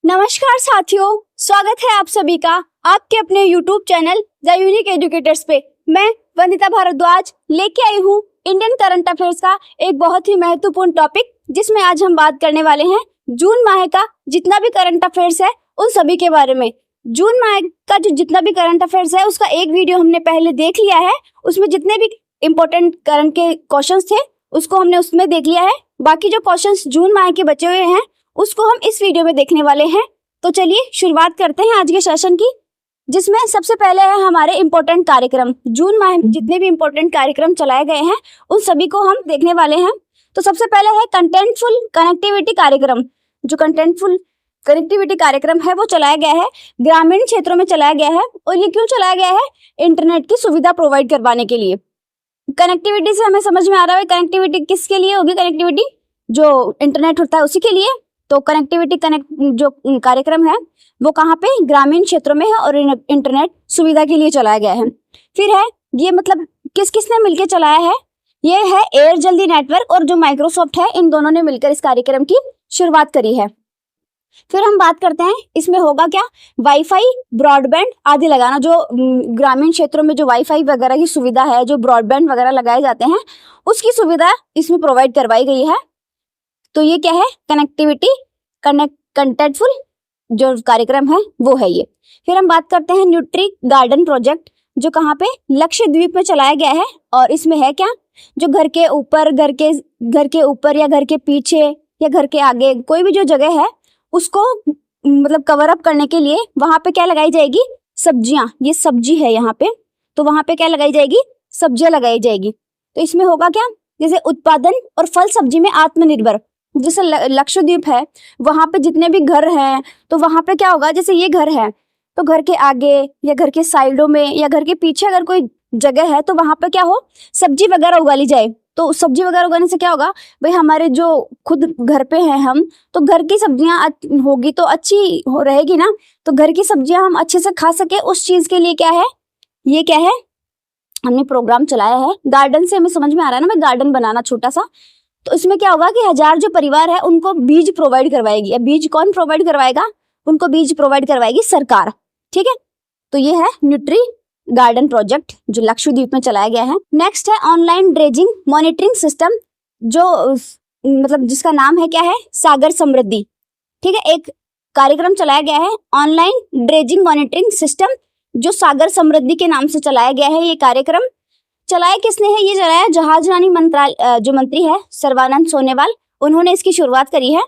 नमस्कार साथियों, स्वागत है आप सभी का आपके अपने YouTube channel the unique educators पे। मैं वंदिता भारद्वाज लेके आई हूँ इंडियन करंट अफेयर्स का एक बहुत ही महत्वपूर्ण टॉपिक, जिसमें आज हम बात करने वाले हैं जून माह का जितना भी करंट अफेयर्स है उन सभी के बारे में। जून माह का जो जितना भी करंट अफेयर्स है उसका एक वीडियो हमने पहले देख लिया है। उसमें जितने भी इम्पोर्टेंट करंट के क्वेश्चंस थे उसको हमने उसमें देख लिया है। बाकी जो क्वेश्चंस जून माह के बचे हुए हैं उसको हम इस वीडियो में देखने वाले हैं। तो चलिए शुरुआत करते हैं आज के सेशन की, जिसमें सबसे पहले है हमारे इम्पोर्टेंट कार्यक्रम। जून माह में जितने भी इम्पोर्टेंट कार्यक्रम चलाए गए हैं उन सभी को हम देखने वाले हैं। तो सबसे पहले है कंटेंटफुल कनेक्टिविटी कार्यक्रम। जो कंटेंटफुल कनेक्टिविटी कार्यक्रम है वो चलाया गया है, ग्रामीण क्षेत्रों में चलाया गया है। और ये क्यों चलाया गया है? इंटरनेट की सुविधा प्रोवाइड करवाने के लिए। कनेक्टिविटी से हमें समझ में आ रहा है कनेक्टिविटी किसके लिए होगी? कनेक्टिविटी जो इंटरनेट होता है उसी के लिए। तो कनेक्टिविटी जो कार्यक्रम है वो कहाँ पे? ग्रामीण क्षेत्रों में है और इंटरनेट सुविधा के लिए चलाया गया है। फिर है ये मतलब किस किसने मिलकर चलाया है? ये है एयर जल्दी नेटवर्क और जो माइक्रोसॉफ्ट है, इन दोनों ने मिलकर इस कार्यक्रम की शुरुआत करी है। फिर हम बात करते हैं इसमें होगा क्या? वाईफाई, ब्रॉडबैंड आदि लगाना। जो ग्रामीण क्षेत्रों में जो वाईफाई वगैरह की सुविधा है, जो ब्रॉडबैंड वगैरह लगाए जाते हैं, उसकी सुविधा इसमें प्रोवाइड करवाई गई है। तो ये क्या है? कनेक्टिविटी कंटेंटफुल जो कार्यक्रम है वो है ये। फिर हम बात करते हैं न्यूट्री गार्डन प्रोजेक्ट, जो कहाँ पे? लक्षद्वीप में चलाया गया है। और इसमें है क्या? जो घर के ऊपर या घर के पीछे या घर के आगे कोई भी जो जगह है उसको मतलब कवर अप करने के लिए वहां पे क्या लगाई जाएगी? सब्जियां। ये सब्जी है यहाँ पे, तो वहां पे क्या लगाई जाएगी? सब्जियां लगाई जाएगी। तो इसमें होगा क्या? जैसे उत्पादन और फल सब्जी में आत्मनिर्भर। जैसे लक्षद्वीप है, वहां पे जितने भी घर हैं तो वहां पे क्या होगा? जैसे ये घर है तो घर के आगे या घर के साइडों में या घर के पीछे अगर कोई जगह है तो वहां पे क्या हो? सब्जी वगैरह उगा ली जाए। तो सब्जी वगैरह उगाने से क्या होगा भाई? हमारे जो खुद घर पे हैं हम, तो घर की सब्जियां होगी तो अच्छी हो रहेगी ना। तो घर की सब्जियां हम अच्छे से खा सके, उस चीज के लिए क्या है? ये क्या है? हमने प्रोग्राम चलाया है। गार्डन से हमें समझ में आ रहा है ना, मैं गार्डन बनाना छोटा सा। तो इसमें क्या होगा कि 1000 जो परिवार है उनको बीज प्रोवाइड करवाएगी। अब बीज कौन प्रोवाइड करवाएगा? उनको बीज प्रोवाइड करवाएगी सरकार। ठीक है, तो ये है न्यूट्री गार्डन प्रोजेक्ट जो लक्षद्वीप में चलाया गया है। नेक्स्ट है ऑनलाइन ड्रेजिंग मॉनिटरिंग सिस्टम, जो मतलब जिसका नाम है क्या है? सागर समृद्धि। ठीक है, एक कार्यक्रम चलाया गया है ऑनलाइन ड्रेजिंग मॉनिटरिंग सिस्टम, जो सागर समृद्धि के नाम से चलाया गया है। ये कार्यक्रम चलाया किसने है? ये चलाया जहाजरानी मंत्रालय जो मंत्री है सर्बानंद सोनोवाल, उन्होंने इसकी शुरुआत करी है।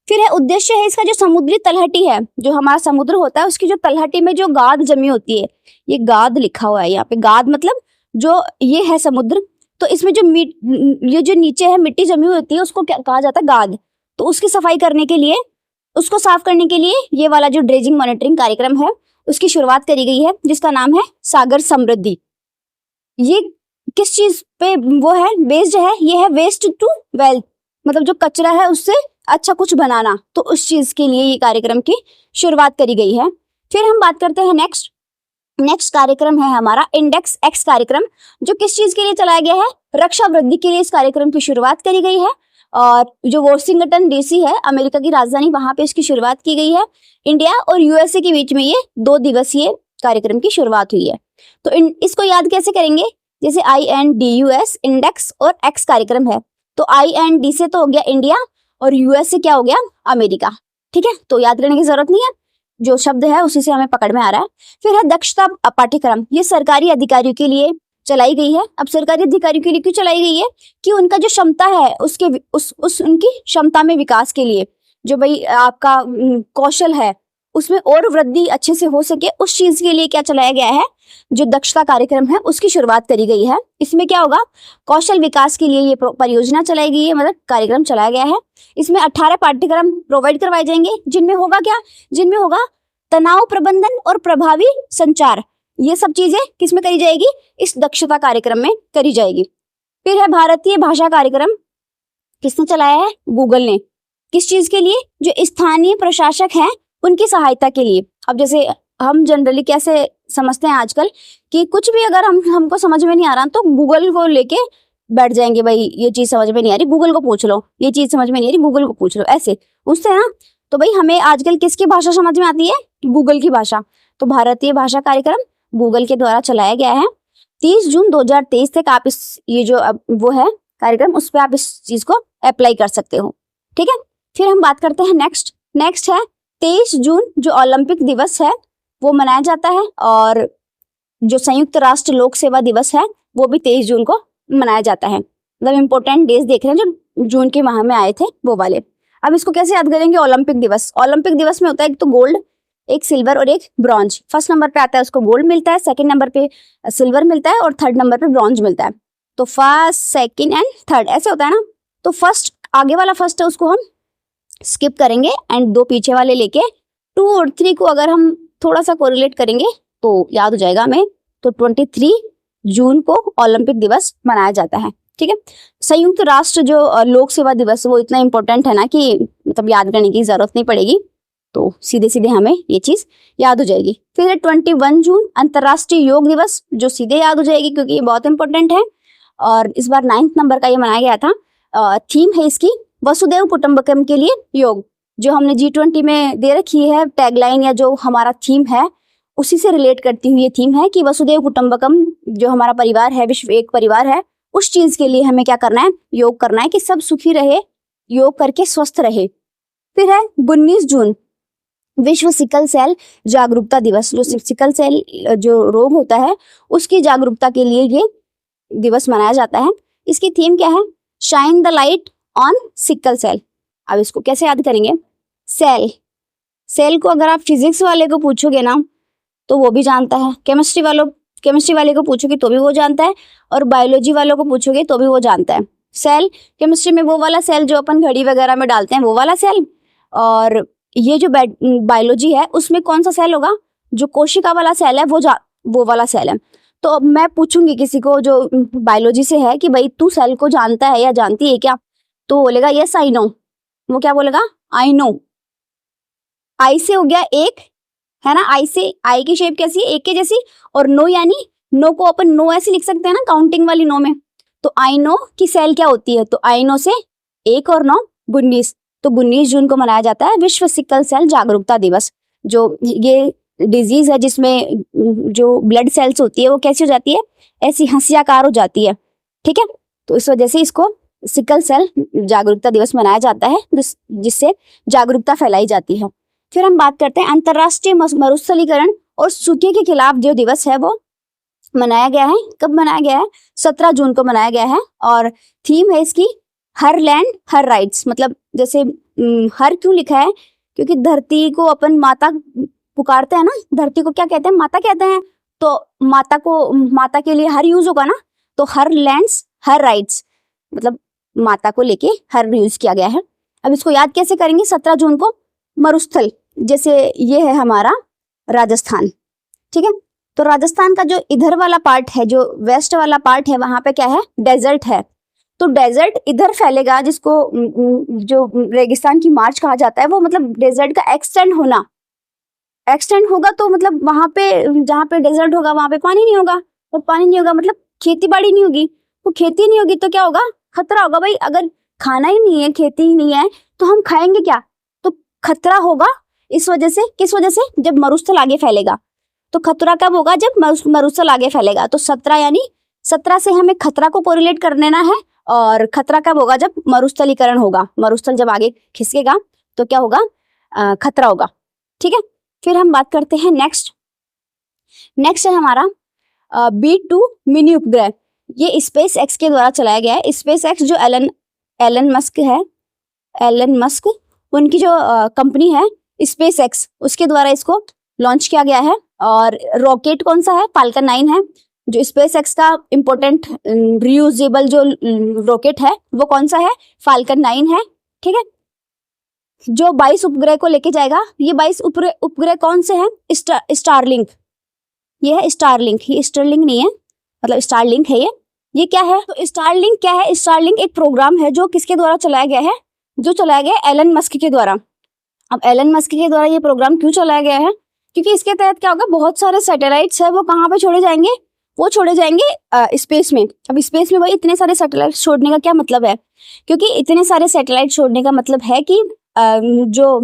फिर है उद्देश्य है इसका जो समुद्री तलहटी है, जो हमारा समुद्र होता है उसकी जो तलहटी में जो गाद जमी होती है, ये गाद लिखा हुआ है यहाँ पे। गाद मतलब जो ये है समुद्र, तो इसमें जो ये जो नीचे है मिट्टी जमी हुई होती है उसको क्या कहा जाता है? गाद। तो उसकी सफाई करने के लिए, उसको साफ करने के लिए ये वाला जो ड्रेजिंग मॉनिटरिंग कार्यक्रम है उसकी शुरुआत करी गई है, जिसका नाम है सागर समृद्धि। ये किस चीज पे वो है? बेस्ड है। ये है वेस्ट टू वेल्थ, मतलब जो कचरा है उससे अच्छा कुछ बनाना। तो उस चीज के लिए ये कार्यक्रम की शुरुआत करी गई है। फिर हम बात करते हैं नेक्स्ट कार्यक्रम है हमारा इंडेक्स एक्स कार्यक्रम, जो किस चीज के लिए चलाया गया है? रक्षा वृद्धि के लिए इस कार्यक्रम की शुरुआत करी गई है। और जो वॉशिंगटन डीसी है अमेरिका की राजधानी, वहां पे इसकी शुरुआत की गई है। इंडिया और यूएसए के बीच में ये 2 दिवसीय कार्यक्रम की शुरुआत हुई है। तो इसको याद कैसे करेंगे? जैसे INDUS इंडेक्स और एक्स कार्यक्रम है, तो IND से तो हो गया इंडिया और यूएस से क्या हो गया? अमेरिका। ठीक है, तो याद करने की जरूरत नहीं है, जो शब्द है उसी से हमें पकड़ में आ रहा है। फिर है दक्षता पाठ्यक्रम, ये सरकारी अधिकारियों के लिए चलाई गई है। अब सरकारी अधिकारियों के लिए क्यों चलाई गई है? कि उनका जो क्षमता है उसके उनकी क्षमता में विकास के लिए, जो भाई आपका कौशल है उसमें और वृद्धि अच्छे से हो सके, उस चीज के लिए क्या चलाया गया है? जो दक्षता कार्यक्रम है उसकी शुरुआत करी गई है। इसमें क्या होगा? कौशल विकास के लिए ये परियोजना चलाई गई है, मतलब कार्यक्रम चलाया गया है। इसमें 18 पाठ्यक्रम प्रोवाइड करवाए जाएंगे, जिनमें होगा क्या? जिनमें होगा तनाव प्रबंधन और प्रभावी संचार। ये सब चीजें किसमें करी जाएगी? इस दक्षता कार्यक्रम में करी जाएगी। फिर है भारतीय भाषा कार्यक्रम, किसने चलाया है? गूगल ने। किस चीज के लिए? जो स्थानीय प्रशासक हैं उनकी सहायता के लिए। अब जैसे हम जनरली कैसे समझते हैं आजकल कि कुछ भी अगर हमको समझ में नहीं आ रहा तो गूगल को लेके बैठ जाएंगे, भाई ये चीज समझ में नहीं आ रही गूगल को पूछ लो, ये चीज समझ में नहीं आ रही गूगल को पूछ लो, ऐसे पूछते हैं ना। तो भाई हमें आजकल किसकी भाषा समझ में आती है? गूगल की भाषा। तो भारतीय भाषा कार्यक्रम गूगल के द्वारा चलाया गया है। 30 जून 2023 तक आप ये जो वो है कार्यक्रम, उस पर आप इस चीज को अप्लाई कर सकते हो। ठीक है, फिर हम बात करते हैं नेक्स्ट है 23 जून जो ओलंपिक दिवस है वो मनाया जाता है, और जो संयुक्त राष्ट्र लोक सेवा दिवस है वो भी 23 जून को मनाया जाता है। मतलब इंपॉर्टेंट डेज देख रहे हैं जो जून के माह में आए थे वो वाले। अब इसको कैसे याद करेंगे? ओलंपिक दिवस में होता है एक तो गोल्ड, एक सिल्वर और एक ब्रॉन्ज। फर्स्ट नंबर पे आता है उसको गोल्ड मिलता है, सेकंड नंबर पे सिल्वर मिलता है और थर्ड नंबर पे ब्रॉन्ज मिलता है। तो फर्स्ट, सेकंड एंड थर्ड ऐसे होता है ना। तो फर्स्ट, आगे वाला फर्स्ट है उसको हम स्किप करेंगे एंड दो पीछे वाले लेके 2 और 3 को अगर हम थोड़ा सा कोरिलेट करेंगे तो याद हो जाएगा हमें। तो 23 जून को ओलंपिक दिवस मनाया जाता है। ठीक है, संयुक्त राष्ट्र जो लोक सेवा दिवस वो इतना इंपॉर्टेंट है ना कि मतलब याद करने की जरूरत नहीं पड़ेगी, तो सीधे सीधे हमें ये चीज याद हो जाएगी। फिर 21 जून अंतर्राष्ट्रीय योग दिवस, जो सीधे याद हो जाएगी क्योंकि ये बहुत इंपॉर्टेंट है और इस बार 9th नंबर का ये मनाया गया था। थीम है इसकी वसुधैव कुटुंबकम के लिए योग। जो हमने G20 में दे रखी है टैगलाइन या जो हमारा थीम है उसी से रिलेट करती हुई ये थीम है कि वसुधैव कुटुंबकम, जो हमारा परिवार है, विश्व एक परिवार है, उस चीज के लिए हमें क्या करना है? योग करना है कि सब सुखी रहे, योग करके स्वस्थ रहे। फिर है 19 जून विश्व सिकल सेल जागरूकता दिवस। जो सिकल सेल जो रोग होता है उसकी जागरूकता के लिए ये दिवस मनाया जाता है। इसकी थीम क्या है? Shine the light on sickle cell. अब इसको कैसे याद करेंगे? सेल को अगर आप फिजिक्स वाले को पूछोगे ना तो वो भी जानता है, केमिस्ट्री वाले को पूछोगे तो भी वो जानता है, और बायोलॉजी वालों को पूछोगे तो भी वो जानता है। सेल केमिस्ट्री में वो वाला सेल जो अपन घड़ी वगैरह में डालते हैं वो वाला सेल, और ये जो बायोलॉजी है उसमें कौन सा सेल होगा? जो कोशिका वाला सेल है वो वाला सेल है। तो अब मैं पूछूंगी किसी को जो बायोलॉजी से है कि भाई तू सेल को जानता है या जानती है क्या? तो बोलेगा यस आई नो। वो क्या बोलेगा? I know. आई से हो गया एक, है ना, आई से, आई की शेप कैसी है? एक के जैसी। और नो यानी नो को अपन नो ऐसे लिख सकते हैं ना, काउंटिंग वाली नो में। तो आई नो की सेल क्या होती है? तो आई नो से 1 और 9 19। तो 19 जून को मनाया जाता है विश्व सिकल सेल जागरूकता दिवस। जो ये डिजीज है जिसमें जो ब्लड सेल्स होती है वो कैसी हो जाती है? ऐसी हंसियाकार हो जाती है। ठीक है, तो इस वजह से इसको सिकल सेल जागरूकता दिवस मनाया जाता है, जिससे जागरूकता फैलाई जाती है। फिर हम बात करते हैं अंतर्राष्ट्रीय मरुस्थलीकरण और सूखे के खिलाफ जो दिवस है वो मनाया गया है। कब मनाया गया है? 17 जून को मनाया गया है, और थीम है इसकी हर लैंड हर राइट्स। मतलब जैसे हर क्यों लिखा है? क्योंकि धरती को अपन माता पुकारते हैं ना, धरती को क्या कहते हैं? माता कहते हैं। तो माता के लिए हर यूज होगा ना, तो हर लैंड्स हर राइट्स, मतलब माता को लेके हर यूज किया गया है। अब इसको याद कैसे करेंगे? 17 जून को मरुस्थल, जैसे ये है हमारा राजस्थान। ठीक है, तो राजस्थान का जो इधर वाला पार्ट है, जो वेस्ट वाला पार्ट है, वहां पे क्या है? डेजर्ट है। तो डेजर्ट इधर फैलेगा, जिसको जो रेगिस्तान की मार्च कहा जाता है, वो मतलब डेजर्ट का एक्सटेंड होगा। तो मतलब वहां पे जहाँ पे डेजर्ट होगा वहां पे पानी नहीं होगा, और पानी नहीं होगा मतलब खेती बाड़ी नहीं होगी। तो खेती नहीं होगी तो क्या होगा? खतरा होगा। भाई अगर खाना ही नहीं है, खेती ही नहीं है, तो हम खाएंगे क्या? तो खतरा होगा। इस वजह से, किस वजह से? जब मरुस्थल आगे फैलेगा। तो खतरा कब होगा? जब मरुस्थल आगे फैलेगा। तो 17 यानी 17 से हमें खतरा को कोरिलेट कर लेना है, और खतरा कब होगा? जब मरुस्थलीकरण होगा। मरुस्थल जब आगे खिसकेगा तो क्या होगा? खतरा होगा। ठीक है, फिर हम बात करते हैं नेक्स्ट है हमारा B2 मिनी उपग्रह। ये स्पेस एक्स के द्वारा चलाया गया है। स्पेस एक्स जो एलन मस्क उनकी जो कंपनी है स्पेस एक्स, उसके द्वारा इसको लॉन्च किया गया है। और रॉकेट कौन सा है? फाल्कन 9 है। जो स्पेस एक्स का इंपॉर्टेंट रियूजेबल जो रॉकेट है वो कौन सा है? फाल्कन 9 है। ठीक है, जो 22 उपग्रह को लेके जाएगा। ये 22 उपग्रह कौन से हैं? स्टारलिंक। ये है स्टारलिंक, ये स्टरलिंक नहीं है, मतलब स्टारलिंक है ये क्या है? तो स्टारलिंक क्या है? स्टारलिंक एक प्रोग्राम है जो किसके द्वारा चलाया गया है? जो चलाया गया है एलन मस्क के द्वारा। अब एलन मस्क के द्वारा ये प्रोग्राम क्यों चलाया गया है? क्योंकि इसके तहत क्या होगा? बहुत सारे सैटेलाइट्स है, वो कहाँ पे छोड़े जाएंगे? वो छोड़े जाएंगे स्पेस में। अब स्पेस में भाई इतने सारे सैटेलाइट छोड़ने का क्या मतलब है? क्योंकि इतने सारे सैटेलाइट छोड़ने का मतलब है कि जो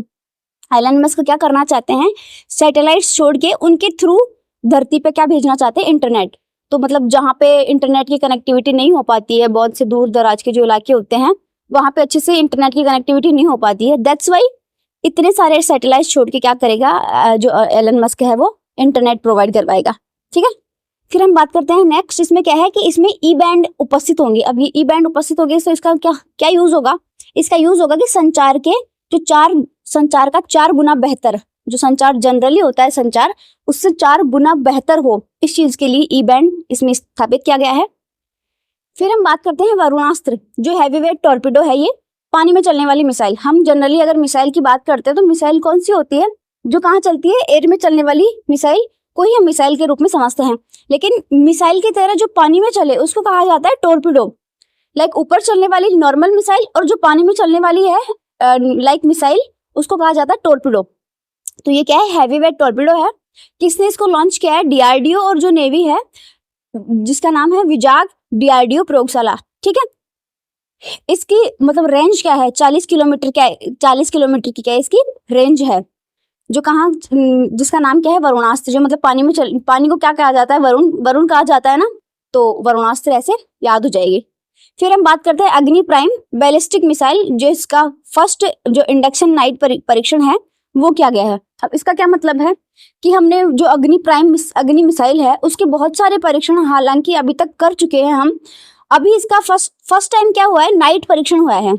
एलन मस्क क्या करना चाहते हैं, सैटेलाइट्स छोड़ के उनके थ्रू धरती पे क्या भेजना चाहते हैं, इंटरनेट। तो मतलब जहाँ पे इंटरनेट की कनेक्टिविटी नहीं हो पाती है, बहुत से दूर दराज के जो इलाके होते हैं वहाँ पे अच्छे से इंटरनेट की कनेक्टिविटी नहीं हो पाती है, दैट्स वाई इतने सारे सैटेलाइट्स छोड़ के क्या करेगा जो एलन मस्क है वो इंटरनेट प्रोवाइड करवाएगा। ठीक है, फिर हम बात करते हैं नेक्स्ट। इसमें क्या है कि इसमें ई बैंड उपस्थित होंगे। अब ये ई बैंड उपस्थित होंगे तो इसका क्या क्या यूज होगा, इसका यूज होगा कि संचार का 4 गुना बेहतर, जो संचार जनरली होता है संचार, उससे 4 गुना बेहतर हो, इस चीज के लिए ई बैंड इसमें स्थापित किया गया है। फिर हम बात करते हैं वरुणास्त्र, जो हैवीवेट टॉर्पीडो है, ये पानी में चलने वाली मिसाइल। हम जनरली अगर मिसाइल की बात करते हैं तो मिसाइल कौन सी होती है, जो कहाँ चलती है, एयर में चलने वाली मिसाइल को ही हम मिसाइल के रूप में समझते हैं। लेकिन मिसाइल की तरह जो पानी में चले उसको कहा जाता है टॉर्पीडो। लाइक ऊपर चलने वाली नॉर्मल मिसाइल और जो पानी में चलने वाली है लाइक मिसाइल, उसको कहा जाता है टॉर्पीडो। तो ये क्या है, हैवीवेट टॉर्पीडो है। किसने इसको लॉन्च किया है, डीआरडीओ और जो नेवी है जिसका नाम है विजाग डीआरडीओ प्रयोगशाला। ठीक है, इसकी मतलब रेंज क्या है, 40 किलोमीटर की क्या है इसकी रेंज है, जो कहाँ, जिसका नाम क्या है, वरुणास्त्र। जो मतलब पानी को क्या कहा जाता है, वरुण कहा जाता है ना, तो वरुणास्त्र ऐसे याद हो जाएगी। फिर हम बात करते हैं अग्नि प्राइम बैलिस्टिक मिसाइल, जो इसका फर्स्ट जो इंडक्शन नाइट परीक्षण है वो किया गया है। अब इसका क्या मतलब है कि हमने जो अग्नि मिसाइल है उसके बहुत सारे परीक्षण हालांकि अभी तक कर चुके हैं हम। अभी इसका फर्स्ट टाइम क्या हुआ है, नाइट परीक्षण हुआ है।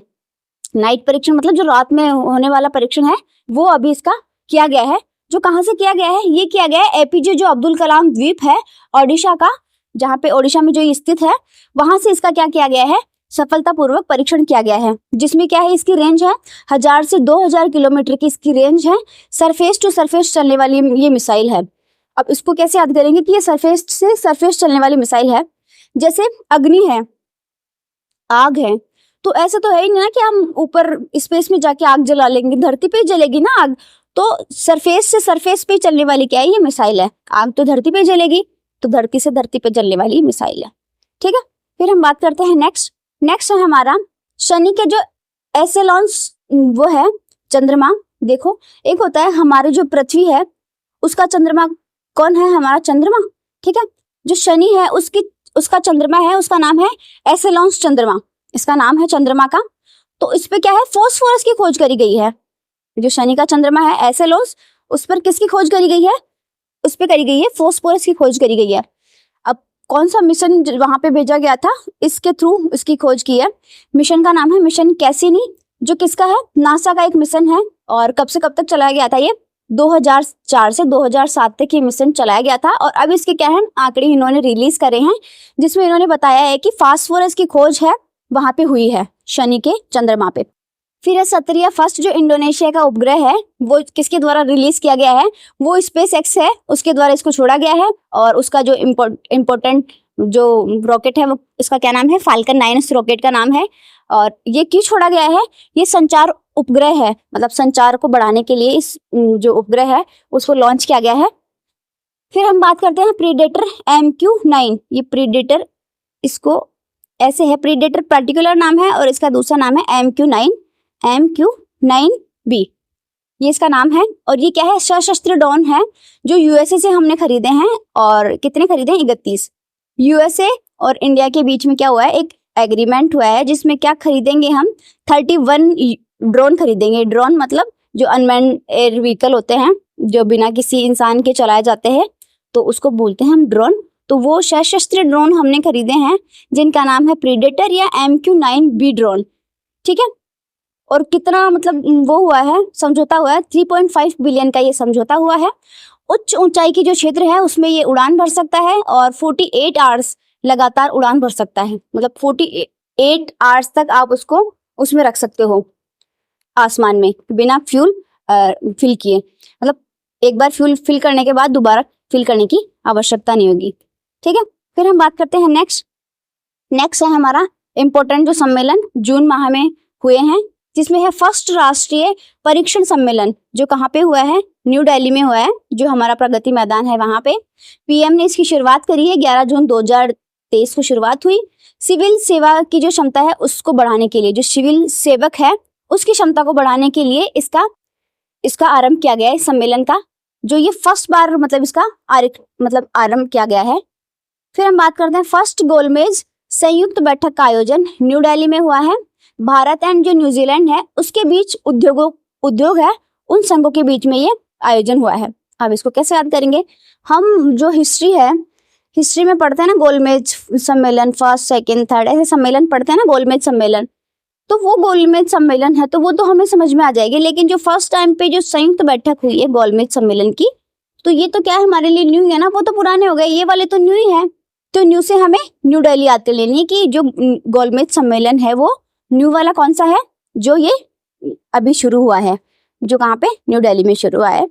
नाइट परीक्षण मतलब जो रात में होने वाला परीक्षण है वो अभी इसका किया गया है। जो कहाँ से किया गया है, ये किया गया है एपीजे जो अब्दुल कलाम द्वीप है ओडिशा का, जहाँ पे ओडिशा में जो ये स्थित है, वहां से इसका क्या किया गया है, सफलतापूर्वक परीक्षण किया गया है। जिसमें क्या है, इसकी रेंज है 1000 से 2000 किलोमीटर की इसकी रेंज है। सरफेस टू सरफेस चलने वाली ये मिसाइल है। अब इसको कैसे याद करेंगे कि ये सरफेस से सरफेस चलने वाली मिसाइल है। जैसे अग्नि है, आग है, तो ऐसा तो है ही नहीं ना कि हम ऊपर स्पेस में जाके आग जला लेंगे, धरती पे जलेगी ना आग। तो सरफेस से सरफेस पे चलने वाली क्या है, ये मिसाइल है। आग तो धरती पे जलेगी, तो धरती से धरती पे जलने वाली मिसाइल है। ठीक है, फिर हम बात करते हैं नेक्स्ट है हमारा शनि के जो एसेलॉन्स, वो है चंद्रमा। देखो, एक होता है हमारे जो पृथ्वी है उसका चंद्रमा, कौन है, हमारा चंद्रमा। ठीक है, जो शनि है उसका चंद्रमा है, उसका नाम है एसेलॉन्स चंद्रमा, इसका नाम है चंद्रमा का। तो इस पे क्या है, फास्फोरस की खोज करी गई है। जो शनि का चंद्रमा है एसेलॉन्स, उस पर किसकी खोज करी गई है, उस पे करी गई है फास्फोरस की खोज करी गई है। अब कौन सा मिशन वहां पे भेजा गया था, इसके थ्रू इसकी खोज की है। मिशन का नाम है मिशन कैसिनी, जो किसका है, नासा का एक मिशन है। और कब से कब तक चलाया गया था, ये 2004 से 2007 तक ये मिशन चलाया गया था। और अब इसके क्या है, आंकड़े इन्होंने रिलीज करे हैं, जिसमें इन्होंने बताया है कि फास्फोरस की खोज है वहां पे हुई है शनि के चंद्रमा पे। फिर है सत्रिया फर्स्ट, जो इंडोनेशिया का उपग्रह है, वो किसके द्वारा रिलीज किया गया है, वो स्पेस एक्स है, उसके द्वारा इसको छोड़ा गया है। और उसका जो इम्पोर्टेंट जो रॉकेट है वो, इसका क्या नाम है, फाल्कन 9 इस रॉकेट का नाम है। और ये क्यों छोड़ा गया है, ये संचार उपग्रह है, मतलब संचार को बढ़ाने के लिए इस जो उपग्रह है उसको लॉन्च किया गया है। फिर हम बात करते हैं प्रीडेटर MQ-9। ये प्रीडेटर, इसको ऐसे है, प्रीडेटर पर्टिकुलर नाम है और इसका दूसरा नाम है MQ-9B, ये इसका नाम है। और ये क्या है, सशस्त्र ड्रोन है जो यूएसए से हमने खरीदे हैं। और कितने खरीदे हैं, 31। यूएसए और इंडिया के बीच में क्या हुआ है, एक एग्रीमेंट हुआ है, जिसमें क्या खरीदेंगे हम, 31 ड्रोन खरीदेंगे। ड्रोन मतलब जो अनमैन्ड एयर व्हीकल होते हैं, जो बिना किसी इंसान के चलाए जाते हैं, तो उसको बोलते हैं हम ड्रोन। तो वो सशस्त्र ड्रोन हमने खरीदे हैं, जिनका नाम है प्रीडेटर या MQ-9B ड्रोन। ठीक है, और कितना मतलब वो हुआ है, समझौता हुआ है, 3.5 बिलियन का ये समझौता हुआ है। उच्च ऊंचाई की जो क्षेत्र है उसमें ये उड़ान भर सकता है और 48 आवर्स लगातार उड़ान भर सकता है। मतलब 48 आवर्स तक आप उसको उसमें रख सकते हो आसमान में, बिना फ्यूल फिल किए। मतलब एक बार फ्यूल फिल करने के बाद दोबारा फिल करने की आवश्यकता नहीं होगी। ठीक है, फिर हम बात करते हैं नेक्स्ट है हमारा इम्पोर्टेंट जो सम्मेलन जून माह में हुए हैं, जिसमें है फर्स्ट राष्ट्रीय परीक्षण सम्मेलन, जो कहाँ पे हुआ है, न्यू दिल्ली में हुआ है, जो हमारा प्रगति मैदान है वहां पे। पीएम ने इसकी शुरुआत करी है, 11 जून 2023 को शुरुआत हुई। सिविल सेवा की जो क्षमता है उसको बढ़ाने के लिए, जो सिविल सेवक है उसकी क्षमता को बढ़ाने के लिए इसका इसका आरंभ किया गया है, इस सम्मेलन का, जो ये फर्स्ट बार मतलब इसका आरंभ किया गया है। फिर हम बात करते हैं फर्स्ट गोलमेज संयुक्त बैठक का आयोजन न्यू दिल्ली में हुआ है। भारत एंड जो न्यूजीलैंड है उसके बीच उद्योग है, उन संघों के बीच में ये आयोजन हुआ है। अब इसको कैसे याद करेंगे, हम जो हिस्ट्री है, हिस्ट्री में पढ़ते हैं ना गोलमेज सम्मेलन, फर्स्ट सेकंड थर्ड ऐसे सम्मेलन पढ़ते हैं ना, गोलमेज सम्मेलन, तो वो गोलमेज सम्मेलन है तो वो तो हमें समझ में आ जाएगी। लेकिन जो फर्स्ट टाइम पे जो संयुक्त बैठक हुई है गोलमेज सम्मेलन की, तो ये तो क्या है हमारे लिए न्यू है ना, वो तो पुराने हो गए, ये वाले तो न्यू ही है। तो न्यू से हमें न्यू दिल्ली याद कर लेनी है कि जो गोलमेज सम्मेलन है वो न्यू वाला कौन सा है, जो ये अभी शुरू हुआ है, जो कहाँ पे, न्यू दिल्ली में शुरू हुआ है।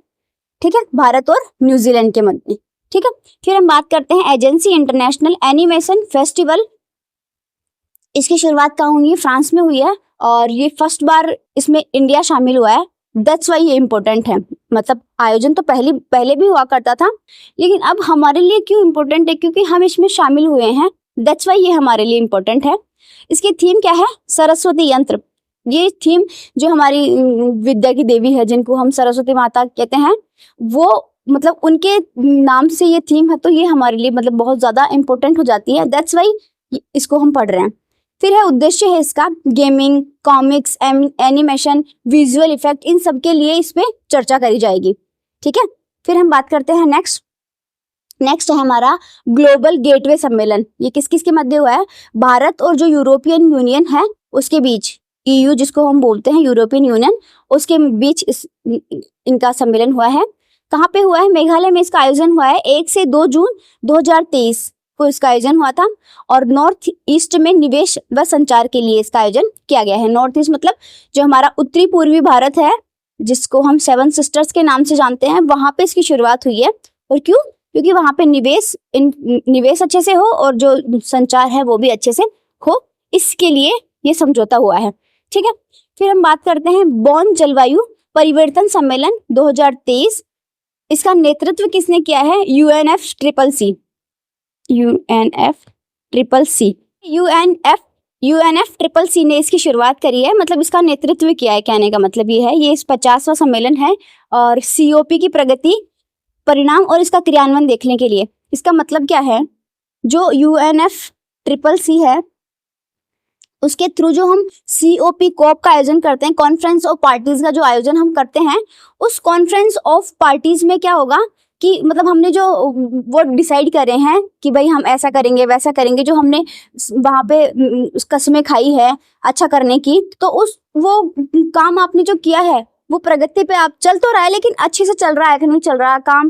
ठीक है, भारत और न्यूजीलैंड के मध्य। ठीक है, फिर हम बात करते हैं एजेंसी इंटरनेशनल एनिमेशन फेस्टिवल। इसकी शुरुआत कहाँ हुई है, फ्रांस में हुई है, और ये फर्स्ट बार इसमें इंडिया शामिल हुआ है। दैट्स वाई ये इम्पोर्टेंट है। मतलब आयोजन तो पहले भी हुआ करता था, लेकिन अब हमारे लिए क्यों इम्पोर्टेंट है, क्योंकि हम इसमें शामिल हुए हैं। दैट्स वाई ये हमारे लिए इम्पोर्टेंट है। इसकी थीम क्या है, सरस्वती यंत्र। ये थीम जो हमारी विद्या की देवी है, जिनको हम सरस्वती माता कहते हैं, वो मतलब उनके नाम से ये थीम है, तो ये हमारे लिए मतलब बहुत ज्यादा इम्पोर्टेंट हो जाती है। दैट्स वाई इसको हम पढ़ रहे हैं। फिर है उद्देश्य है इसका gaming, comics, animation, visual effect, इन सब के लिए इसमें चर्चा करी जाएगी। ठीक है, फिर हम बात करते हैं नेक्स्ट है हमारा ग्लोबल गेटवे सम्मेलन। ये किस किस के मध्य हुआ है, भारत और जो यूरोपियन यूनियन है उसके बीच, EU जिसको हम बोलते हैं यूरोपियन यूनियन, उसके बीच इनका सम्मेलन हुआ है। कहाँ पे हुआ है, मेघालय में इसका आयोजन हुआ है। 1 से 2 जून 2023 को इसका आयोजन हुआ था, और नॉर्थ ईस्ट में निवेश व संचार के लिए इसका आयोजन किया गया है। नॉर्थ ईस्ट मतलब जो हमारा उत्तरी पूर्वी भारत है, जिसको हम 7 सिस्टर्स के नाम से जानते हैं, वहां पे इसकी शुरुआत हुई है। और क्यों, क्योंकि वहां पे निवेश अच्छे से हो और जो संचार है वो भी अच्छे से हो, इसके लिए ये समझौता हुआ है। ठीक है, फिर हम बात करते हैं बॉन जलवायु परिवर्तन सम्मेलन 2023। इसका नेतृत्व किसने किया है, UNFCCC। UNFCCC ने इसकी शुरुआत करी है, मतलब इसका नेतृत्व किया है। कहने का मतलब ये है, ये इस 50वां सम्मेलन है, और COP की प्रगति, परिणाम और इसका क्रियान्वयन देखने के लिए। इसका मतलब क्या है, जो UNFCCC है उसके थ्रू जो हम COP का आयोजन करते हैं, कॉन्फ्रेंस ऑफ पार्टीज का जो आयोजन हम करते हैं, उस कॉन्फ्रेंस ऑफ पार्टीज में क्या होगा कि मतलब हमने जो वो डिसाइड करे हैं कि भाई हम ऐसा करेंगे वैसा करेंगे, जो हमने वहाँ पे कसमें खाई है अच्छा करने की, तो वो काम आपने जो किया है वो प्रगति पे आप चल तो रहा है, लेकिन अच्छे से चल रहा है कि नहीं चल रहा, काम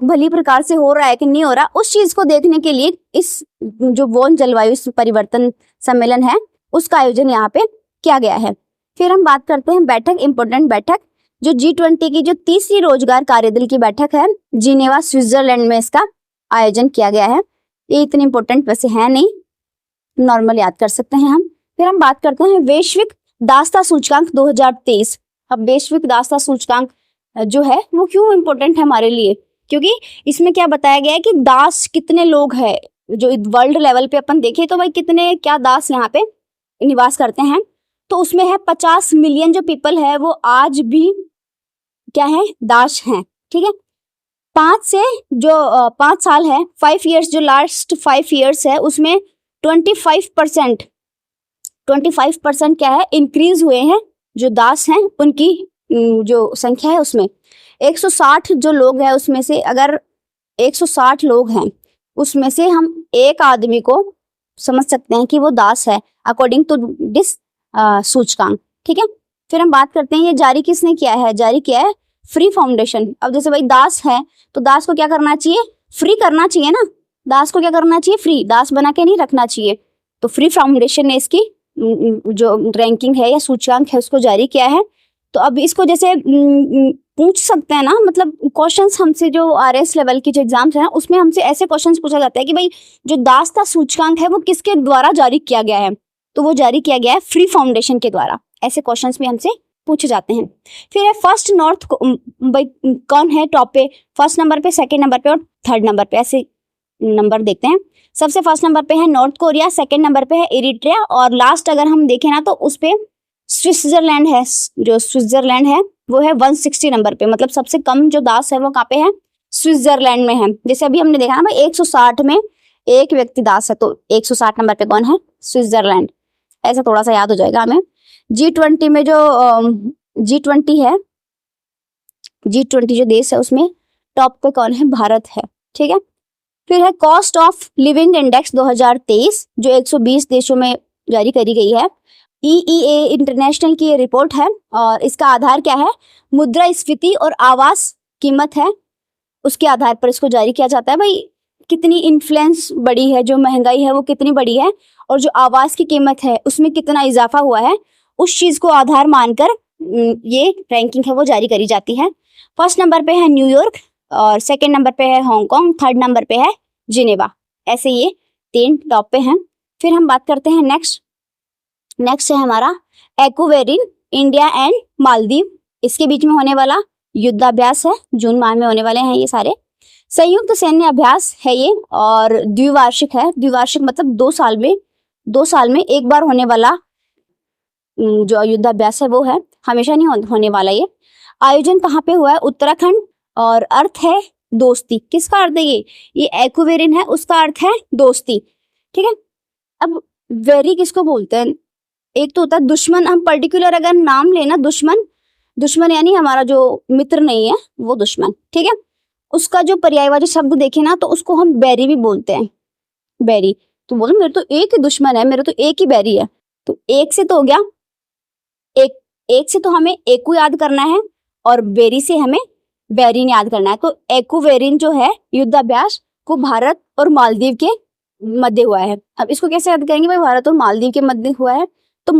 भली प्रकार से हो रहा है कि नहीं हो रहा, उस चीज को देखने के लिए इस जो बॉन जलवायु परिवर्तन सम्मेलन है उसका आयोजन यहाँ पे किया गया है। फिर हम बात करते हैं बैठक, इंपॉर्टेंट बैठक, जो G20 की जो 3री रोजगार कार्यदल की बैठक है, जिनेवा स्विट्जरलैंड में इसका आयोजन किया गया है। ये इतनी इंपॉर्टेंट वैसे है नहीं, नॉर्मल याद कर सकते हैं हम। फिर हम बात करते हैं वैश्विक दासता सूचकांक 2023। अब वैश्विक दासता सूचकांक जो है वो क्यों इम्पोर्टेंट है हमारे लिए, क्योंकि इसमें क्या बताया गया है कि दास कितने लोग हैं, जो वर्ल्ड लेवल पे अपन देखें तो भाई कितने क्या दास यहाँ पे निवास करते हैं, तो उसमें है 50 मिलियन जो पीपल है वो आज भी क्या है, दास हैं। ठीक है, 5 साल है, 5 ईयर्स, जो लास्ट 5 ईयर्स है उसमें 25% क्या है, इंक्रीज हुए हैं जो दास हैं उनकी जो संख्या है उसमें। 160 जो लोग हैं उसमें से, अगर 160 लोग हैं उसमें से हम एक आदमी को समझ सकते हैं कि वो दास है, अकॉर्डिंग टू दिस सूचकांक। ठीक है, फिर हम बात करते हैं ये जारी किसने किया है, जारी किया है फ्री फाउंडेशन। अब जैसे भाई दास है तो दास को क्या करना चाहिए, फ्री करना चाहिए ना, दास को क्या करना चाहिए, फ्री, दास बना के नहीं रखना चाहिए। तो फ्री फाउंडेशन ने इसकी जो रैंकिंग है या सूचकांक है उसको जारी किया है। तो अब इसको जैसे पूछ सकते हैं ना, मतलब क्वेश्चंस हमसे जो RS लेवल की जो एग्जाम्स हैं उसमें हमसे ऐसे क्वेश्चंस पूछा जाता है कि भाई जो दासता सूचकांक है वो किसके द्वारा जारी किया गया है, तो वो जारी किया गया है फ्री फाउंडेशन के द्वारा। ऐसे क्वेश्चंस भी हमसे पूछे जाते हैं। फिर है फर्स्ट नॉर्थ, भाई कौन है टॉप पे, फर्स्ट नंबर पे, सेकंड नंबर पे और थर्ड नंबर पे, ऐसे नंबर देखते हैं। सबसे फर्स्ट नंबर पे है नॉर्थ कोरिया, सेकंड नंबर पे है इरिट्रिया, और लास्ट अगर हम देखें ना तो उस पे स्विट्जरलैंड है। जो स्विट्जरलैंड है वो है 160 नंबर पे। मतलब सबसे कम जो दास है वो कहाँ पे है, स्विट्जरलैंड में है। जैसे अभी हमने देखा ना भाई 160 में एक व्यक्ति दास है, तो 160 नंबर पे कौन है, स्विट्जरलैंड। ऐसा थोड़ा सा याद हो जाएगा हमें। G20 में जो G20 है, G20 जो देश है उसमें टॉप पे कौन है, भारत है। ठीक है, फिर है कॉस्ट ऑफ लिविंग इंडेक्स 2023 जो 120 देशों में जारी करी गई है। EEA इंटरनेशनल की ये रिपोर्ट है और इसका आधार क्या है, मुद्रास्फीति और आवास कीमत है, उसके आधार पर इसको जारी किया जाता है। भाई कितनी इन्फ्लुएंस बढ़ी है, जो महंगाई है वो कितनी बढ़ी है, और जो आवास की कीमत है उसमें कितना इजाफा हुआ है, उस चीज को आधार मानकर ये रैंकिंग है वो जारी करी जाती है। फर्स्ट नंबर पे है न्यूयॉर्क, और सेकंड नंबर पे है हांगकांग, थर्ड नंबर पे है जिनेवा। ऐसे ये 3 टॉप पे हैं। फिर हम बात करते हैं नेक्स्ट है हमारा एक्वेरिन, इंडिया एंड मालदीव, इसके बीच में होने वाला युद्धाभ्यास है, जून माह में होने वाले हैं ये सारे। संयुक्त सैन्य अभ्यास है ये, और द्विवार्षिक है। द्विवार्षिक मतलब 2 साल में एक बार होने वाला जो युद्धाभ्यास है वो है, हमेशा नहीं होने वाला ये। आयोजन कहाँ पे हुआ है, उत्तराखंड, और अर्थ है दोस्ती। किसका अर्थ है ये एक्वेरिन है, उसका अर्थ है दोस्ती। ठीक है, अब वेरी किसको बोलते हैं, एक तो होता है दुश्मन। हम पर्टिकुलर अगर नाम लेना, दुश्मन यानी हमारा जो मित्र नहीं है वो दुश्मन। ठीक है, उसका जो पर्यायवाची शब्द देखे ना तो उसको हम बैरी भी बोलते हैं। बैरी, तो बोलो मेरे तो एक ही दुश्मन है, मेरे तो एक ही बैरी है। तो एक से तो हो गया, एक से तो हमें एक को याद करना है, और बेरी से हमें बैरिन याद करना है। तो एक्वेरिन जो है युद्धाभ्यास को भारत और मालदीव के मध्य हुआ है। अब इसको कैसे याद करेंगे भाई, भारत और मालदीव के मध्य हुआ है, तो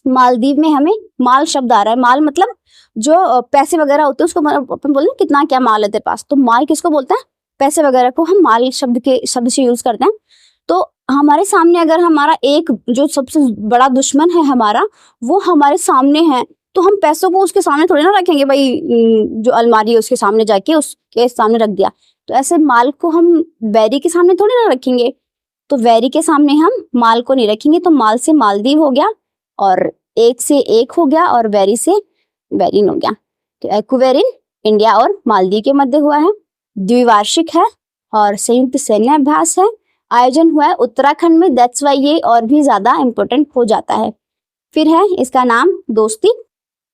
मालदीव में हमें माल शब्द आ रहा है। माल मतलब जो पैसे वगैरह होते हैं उसको अपन बोलते हैं कितना क्या माल है तेरे पास, तो माल किसको बोलते हैं, पैसे वगैरह को हम माल शब्द से यूज करते हैं। तो हमारे सामने अगर हमारा एक जो सबसे बड़ा दुश्मन है हमारा, वो हमारे सामने है, तो हम पैसों को उसके सामने थोड़ी ना रखेंगे भाई, जो अलमारी है उसके सामने जाके उसके सामने रख दिया। तो ऐसे माल को हम बैरी के सामने थोड़ी ना रखेंगे, तो बैरी के सामने हम माल को नहीं रखेंगे। तो माल से मालदीव हो गया, और एक से एक हो गया, और बैरी से बैरिन हो गया। तो एक्वेरिन इंडिया और मालदीव के मध्य हुआ है, द्विवार्षिक है, और संयुक्त सैन्य अभ्यास है। आयोजन हुआ है उत्तराखंड में, दैट्स वाई ये और भी ज्यादा इंपॉर्टेंट हो जाता है। फिर है इसका नाम दोस्ती।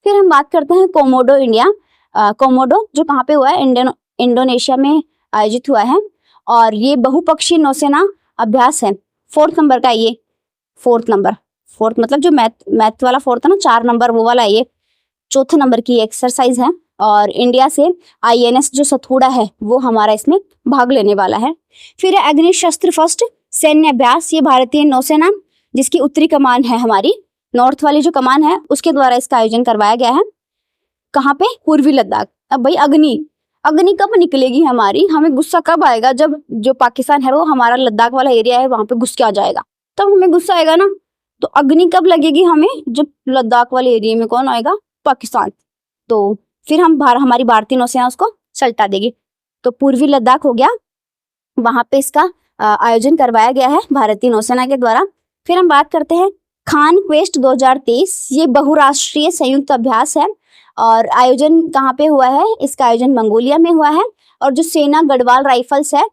फिर हम बात करते हैं कोमोडो इंडिया। कोमोडो जो कहाँ पे हुआ है, इंडोनेशिया में आयोजित हुआ है, और ये बहुपक्षीय नौसेना अभ्यास है। 4th नंबर का ये, 4th मतलब जो मैथ वाला 4th है ना, 4 नंबर वो वाला, ये 4th नंबर की एक्सरसाइज है। और इंडिया से INS जो सथुड़ा है वो हमारा इसमें भाग लेने वाला है। फिर है अग्निशस्त्र फर्स्ट सैन्य अभ्यास, ये भारतीय नौसेना जिसकी उत्तरी कमान है, हमारी नॉर्थ वाली जो कमान है उसके द्वारा इसका आयोजन करवाया गया है। कहाँ पे, पूर्वी लद्दाख। अब भाई अग्नि कब निकलेगी हमारी, हमें गुस्सा कब आएगा, जब जो पाकिस्तान है वो हमारा लद्दाख वाला एरिया है वहां पे घुस के आ जाएगा, तब हमें गुस्सा आएगा ना। तो अग्नि कब लगेगी हमें, जब लद्दाख वाले एरिया में कौन आएगा, पाकिस्तान। तो फिर हमारी भारतीय नौसेना उसको सल्टा देगी। तो पूर्वी लद्दाख हो गया, वहां पे इसका आयोजन करवाया गया है भारतीय नौसेना के द्वारा। फिर हम बात करते हैं खान क्वेस्ट 2023, ये बहुराष्ट्रीय संयुक्त अभ्यास है, और आयोजन कहाँ पे हुआ है, इसका आयोजन मंगोलिया में हुआ है, और जो सेना गढ़वाल राइफल्स है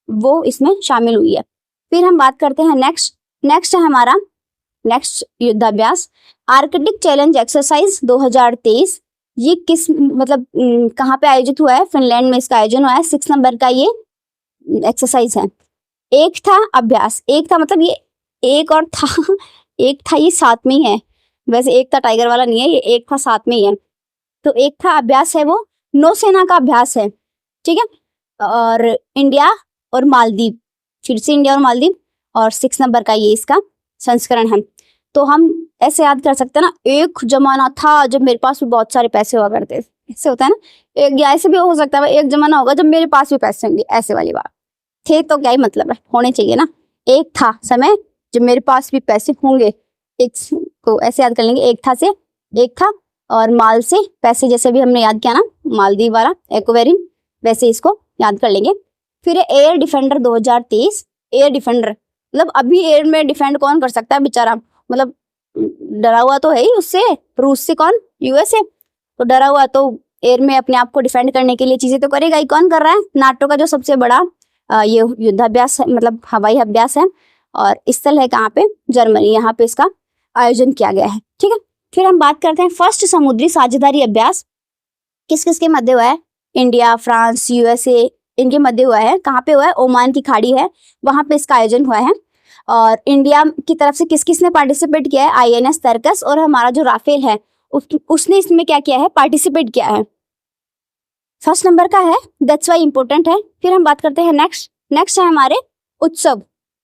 वो इसमें शामिल हुई है। फिर हम बात करते हैं नेक्स्ट है हमारा नेक्स्ट युद्धाभ्यास आर्कटिक चैलेंज एक्सरसाइज 2023। ये किस मतलब कहाँ पे आयोजित हुआ है, फिनलैंड में इसका आयोजन हुआ है। 6 नंबर का ये एक्सरसाइज है। एक था अभ्यास, एक था मतलब ये एक और था एक था, ये साथ में ही है, वैसे एक था टाइगर वाला नहीं है, ये एक था साथ में ही है। तो एक था अभ्यास है वो नौसेना का अभ्यास है, ठीक है। और इंडिया और मालदीव, फिर से इंडिया और मालदीव, और 6 नंबर का ये इसका संस्करण है। तो हम ऐसे याद कर सकते हैं ना, एक जमाना था जब मेरे पास भी बहुत सारे पैसे हुआ करते, ऐसे होता है ना। एक या ऐसे भी हो सकता है, एक जमाना होगा जब मेरे पास भी पैसे होंगे, ऐसे वाली बात। थे तो क्या ही मतलब है, होने चाहिए ना। एक था समय जब मेरे पास भी पैसे होंगे, एक को ऐसे याद कर लेंगे, एक था से एक था, और माल से पैसे, जैसे भी हमने याद किया ना मालदीव वाला एक्वेरिन, वैसे इसको याद कर लेंगे। फिर एयर डिफेंडर 2023। एयर डिफेंडर मतलब अभी एयर में डिफेंड कौन कर सकता है बेचारा, मतलब डरा हुआ तो है ही उससे, रूस से कौन, यूएसए। तो डरा हुआ तो एयर में अपने आप को डिफेंड करने के लिए चीजें तो करेगा ही। कौन कर रहा है, नाटो का जो सबसे बड़ा ये युद्धाभ्यास है, मतलब हवाई अभ्यास है, और स्थल है कहाँ पे, जर्मनी, यहाँ पे इसका आयोजन किया गया है। ठीक है, फिर हम बात करते हैं फर्स्ट समुद्री साझेदारी अभ्यास किस किस के मध्य हुआ है, इंडिया, फ्रांस, यूएसए, इनके मध्य हुआ है। कहाँ पे हुआ है, ओमान की खाड़ी है, वहां पे इसका आयोजन हुआ है। और इंडिया की तरफ से किस किस ने पार्टिसिपेट किया है, आईएनएस तर्कस, और हमारा जो राफेल है उसने इसमें क्या किया है, पार्टिसिपेट किया है। फर्स्ट नंबर का है, दैट्स वाई इंपॉर्टेंट है। फिर हम बात करते हैं नेक्स्ट है हमारे उत्सव।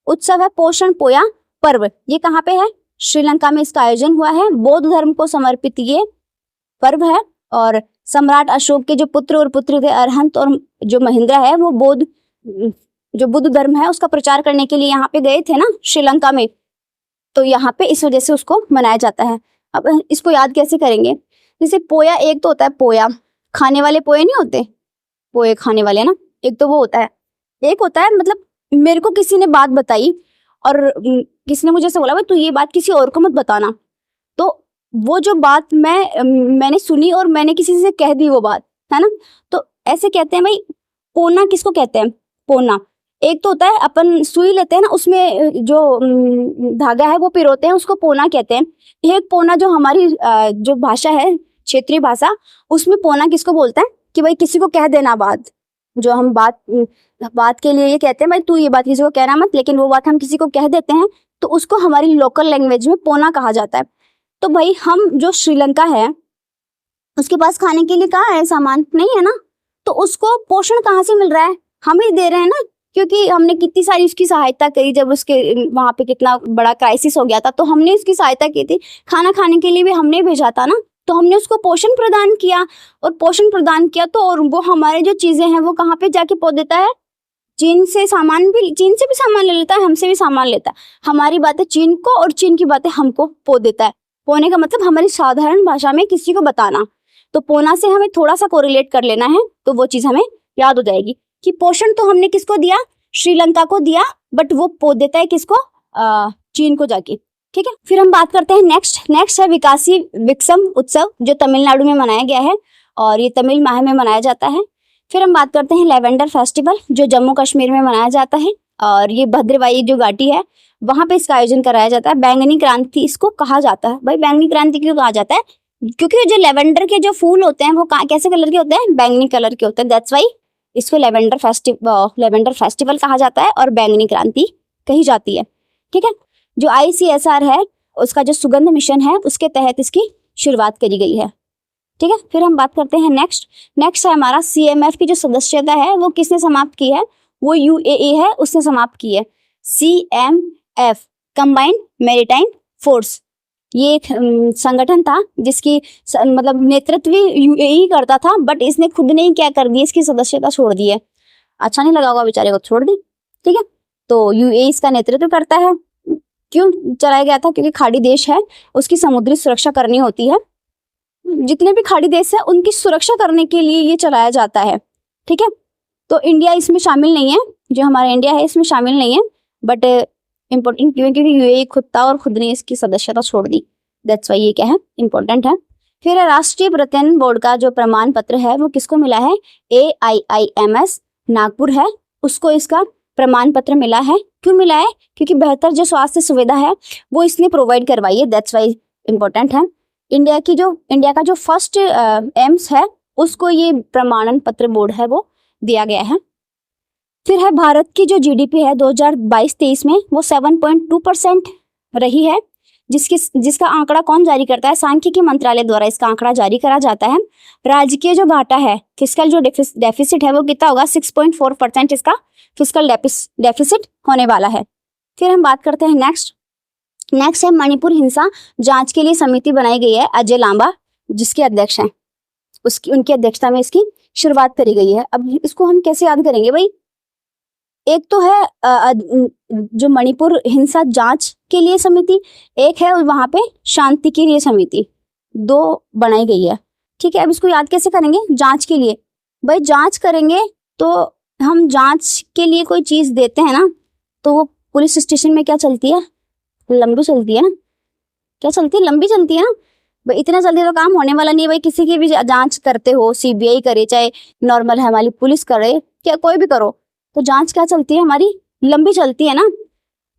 उत्सव है पोषण पोया पर्व। ये कहाँ पे है, श्रीलंका में इसका आयोजन हुआ है। बौद्ध धर्म को समर्पित ये पर्व है, और सम्राट अशोक के जो पुत्र और पुत्री थे, अरहंत और जो महिंद्रा है, वो बुद्ध धर्म है उसका प्रचार करने के लिए यहाँ पे गए थे ना श्रीलंका में, तो यहाँ पे इस वजह से उसको मनाया जाता है। अब इसको याद कैसे करेंगे, जैसे पोया, एक तो होता है पोया खाने वाले, पोए नहीं होते, पोए खाने वाले ना, एक तो वो होता है, एक होता है मतलब मेरे को किसी ने बात बताई और किसी ने मुझे ऐसे बोला भाई तू ये बात किसी और को मत बताना, तो वो जो बात मैंने सुनी और मैंने किसी से कह दी वो बात, है ना, तो ऐसे कहते हैं भाई। पोना किसको कहते हैं, पोना एक तो होता है अपन सुई लेते हैं ना, उसमें जो धागा है वो पिरोते हैं, उसको पोना कहते हैं। एक पोना जो हमारी जो भाषा है क्षेत्रीय भाषा, उसमें पोना किसको बोलते हैं कि भाई किसी को कह देना बात, जो हम बात के लिए ये कहते हैं भाई तू ये बात किसी को कहना मत, लेकिन वो बात हम किसी को कह देते हैं तो उसको हमारी लोकल लैंग्वेज में पोना कहा जाता है। तो भाई हम जो श्रीलंका है उसके पास खाने के लिए कहाँ है, सामान नहीं है ना, तो उसको पोषण कहाँ से मिल रहा है, हम ही दे रहे हैं ना, क्योंकि हमने कितनी सारी उसकी सहायता करी। जब उसके वहां पे कितना बड़ा क्राइसिस हो गया था तो हमने उसकी सहायता की थी, खाना खाने के लिए भी हमने भेजा था ना, तो हमने उसको पोषण प्रदान किया, और पोषण प्रदान किया तो और वो हमारे जो चीजें हैं वो कहाँ पे जाके पो देता है, चीन से भी सामान ले लेता है, हमसे भी सामान लेता है। हमारी बातें चीन को और चीन की बातें हमको पो देता है। पोने का मतलब हमारी साधारण भाषा में किसी को बताना, तो पोना से हमें थोड़ा सा कोरिलेट कर लेना है तो वो चीज हमें याद हो जाएगी कि पोषण तो हमने किसको दिया, श्रीलंका को दिया, बट वो पो देता है किसको, चीन को जाके। ठीक है, फिर हम बात करते हैं नेक्स्ट है विकासी विक्सम उत्सव, जो तमिलनाडु में मनाया गया है और ये तमिल माह में मनाया जाता है। फिर हम बात करते हैं लेवेंडर फेस्टिवल, जो जम्मू कश्मीर में मनाया जाता है, और ये भद्रवाही जो घाटी है वहां पे इसका आयोजन कराया जाता है। बैंगनी क्रांति इसको कहा जाता है। भाई बैंगनी क्रांति क्यों कहा जाता है, क्योंकि जो लेवेंडर के जो फूल होते हैं वो कैसे कलर के होते हैं, बैंगनी कलर के होते हैं, दैट्स वाई इसको लेवेंडर फेस्टिवल कहा जाता है और बैंगनी क्रांति कही जाती है। ठीक है, जो ICSR है उसका जो सुगंध मिशन है उसके तहत इसकी शुरुआत करी गई है। ठीक है, फिर हम बात करते हैं नेक्स्ट है हमारा CMF की जो सदस्यता है वो किसने समाप्त की है, वो UAE है उसने समाप्त की है। CMF कंबाइंड मैरीटाइम फोर्स, ये एक संगठन था जिसकी मतलब नेतृत्व UAE करता था, बट इसने खुद ने ही क्या कर दी, इसकी सदस्यता छोड़ दी है। अच्छा नहीं लगा होगा बेचारे को, छोड़ दी। ठीक है, तो UAE इसका नेतृत्व करता है। क्यों चलाया गया था, क्योंकि खाड़ी देश है उसकी समुद्री सुरक्षा करनी होती है। जितने भी खाड़ी देश है उनकी सुरक्षा करने के लिए ये चलाया जाता है। ठीक है, तो इंडिया इसमें शामिल नहीं है, जो हमारा इंडिया है इसमें शामिल नहीं है, बट इम्पोर्टेंट क्योंकि UAE खुद था और खुद ने इसकी सदस्यता छोड़ दी, दैट्स वाई ये क्या है, इम्पोर्टेंट है। फिर राष्ट्रीय प्रत्ययन बोर्ड का जो प्रमाण पत्र है वो किसको मिला है, AIIMS नागपुर है उसको इसका प्रमाण पत्र मिला है। क्यों मिला है, क्योंकि बेहतर जो स्वास्थ्य सुविधा है वो इसने प्रोवाइड करवाई है, दैट्स वाई इम्पोर्टेंट है। इंडिया का जो फर्स्ट एम्स है उसको ये प्रमाणन पत्र बोर्ड है वो दिया गया है। फिर है भारत की जो GDP है 2022-23 में वो 7.2% रही है, जिसका आंकड़ा कौन जारी करता है, सांख्यिकी मंत्रालय द्वारा इसका आंकड़ा जारी करा जाता है। राज्य जो घाटा है, फिस्कल जो डेफिसिट है वो कितना होगा, 6.4% इसका फिस्कल डेफिसिट होने वाला है। फिर हम बात करते हैं नेक्स्ट है मणिपुर हिंसा जांच के लिए समिति बनाई गई है, अजय लांबा जिसके अध्यक्ष हैं, उनकी अध्यक्षता में इसकी शुरुआत करी गई है। अब इसको हम कैसे याद करेंगे भाई, एक तो है जो मणिपुर हिंसा जांच के लिए समिति, एक है वहां पे शांति के लिए समिति, दो बनाई गई है। ठीक है, अब इसको याद कैसे करेंगे, जांच के लिए, भाई जांच करेंगे तो हम जांच के लिए कोई चीज देते हैं ना, तो वो पुलिस स्टेशन में क्या चलती है, लंबू चलती है ना, क्या चलती है, लंबी चलती है ना भाई, इतना जल्दी तो काम होने वाला नहीं है भाई। किसी की भी जांच करते हो, सीबीआई करे चाहे नॉर्मल है हमारी पुलिस करे, क्या कोई भी करो, तो जांच क्या चलती है हमारी, लंबी चलती है ना।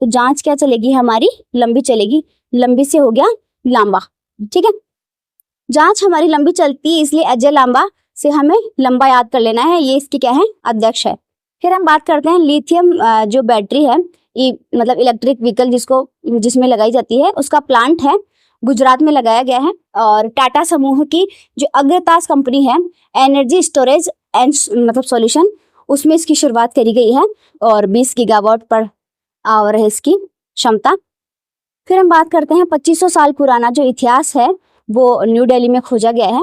तो जांच क्या चलेगी हमारी, लंबी चलेगी। लंबी से हो गया लांबा, ठीक है। जांच हमारी लंबी चलती है, इसलिए अजय लांबा से हमें लंबा याद कर लेना है, ये इसकी क्या है, अध्यक्ष है। फिर हम बात करते हैं लिथियम जो बैटरी है, मतलब इलेक्ट्रिक व्हीकल जिसमें लगाई जाती है, उसका प्लांट है गुजरात में लगाया गया है। और टाटा समूह की जो अग्रतास कंपनी है एनर्जी स्टोरेज एंड मतलब सॉल्यूशन, उसमें इसकी शुरुआत करी गई है और 20 गीगावाट पर आवर है इसकी क्षमता। फिर हम बात करते हैं 2500 साल पुराना जो इतिहास है वो न्यू दिल्ली में खोजा गया है।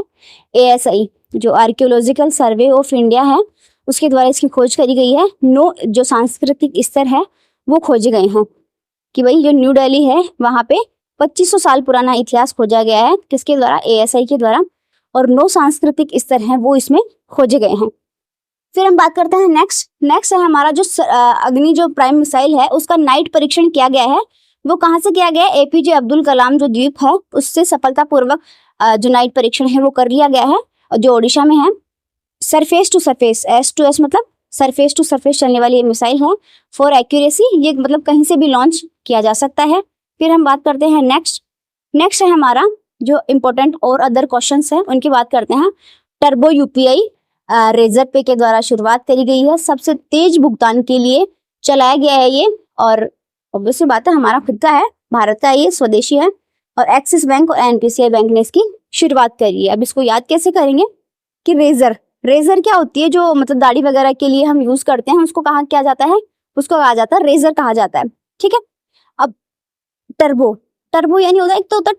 ASI जो आर्कियोलॉजिकल सर्वे ऑफ इंडिया है उसके द्वारा इसकी खोज करी गई है। 9 जो सांस्कृतिक स्तर है वो खोजे गए हैं कि भाई जो न्यू दिल्ली है वहाँ पे 2500 साल पुराना इतिहास खोजा गया है, किसके द्वारा, ASI के द्वारा। और 9 सांस्कृतिक स्तर हैं वो इसमें खोजे गए हैं। फिर हम बात करते हैं नेक्स्ट है हमारा जो अग्नि जो प्राइम मिसाइल है उसका नाइट परीक्षण किया गया है। वो कहाँ से किया गया है, APJ अब्दुल कलाम जो द्वीप है उससे सफलतापूर्वक जो नाइट परीक्षण है वो कर लिया गया है, जो ओडिशा में है। सरफेस टू सरफेस, S2S मतलब सरफेस टू सरफेस चलने वाली ये मिसाइल है। फॉर एक्यूरेसी, ये मतलब कहीं से भी लॉन्च किया जा सकता है। फिर हम बात करते हैं नेक्स्ट है हमारा जो इम्पोर्टेंट और अदर क्वेश्चंस है उनकी बात करते हैं। टर्बो UPI रेजर पे के द्वारा शुरुआत करी गई है, सबसे तेज भुगतान के लिए चलाया गया है ये, और ऑब्वियसली बात है हमारा खुद का है, भारत का, ये स्वदेशी है। और एक्सिस बैंक और NPCI बैंक ने इसकी शुरुआत करी है। अब इसको याद कैसे करेंगे कि रेजर क्या होती है, जो मतलब दाढ़ी वगैरह के लिए हम यूज करते हैं, उसको कहा किया जाता है, उसको कहा जाता है रेजर कहा जाता है, ठीक है। अब टर्बो यानी होता है, एक तो होता है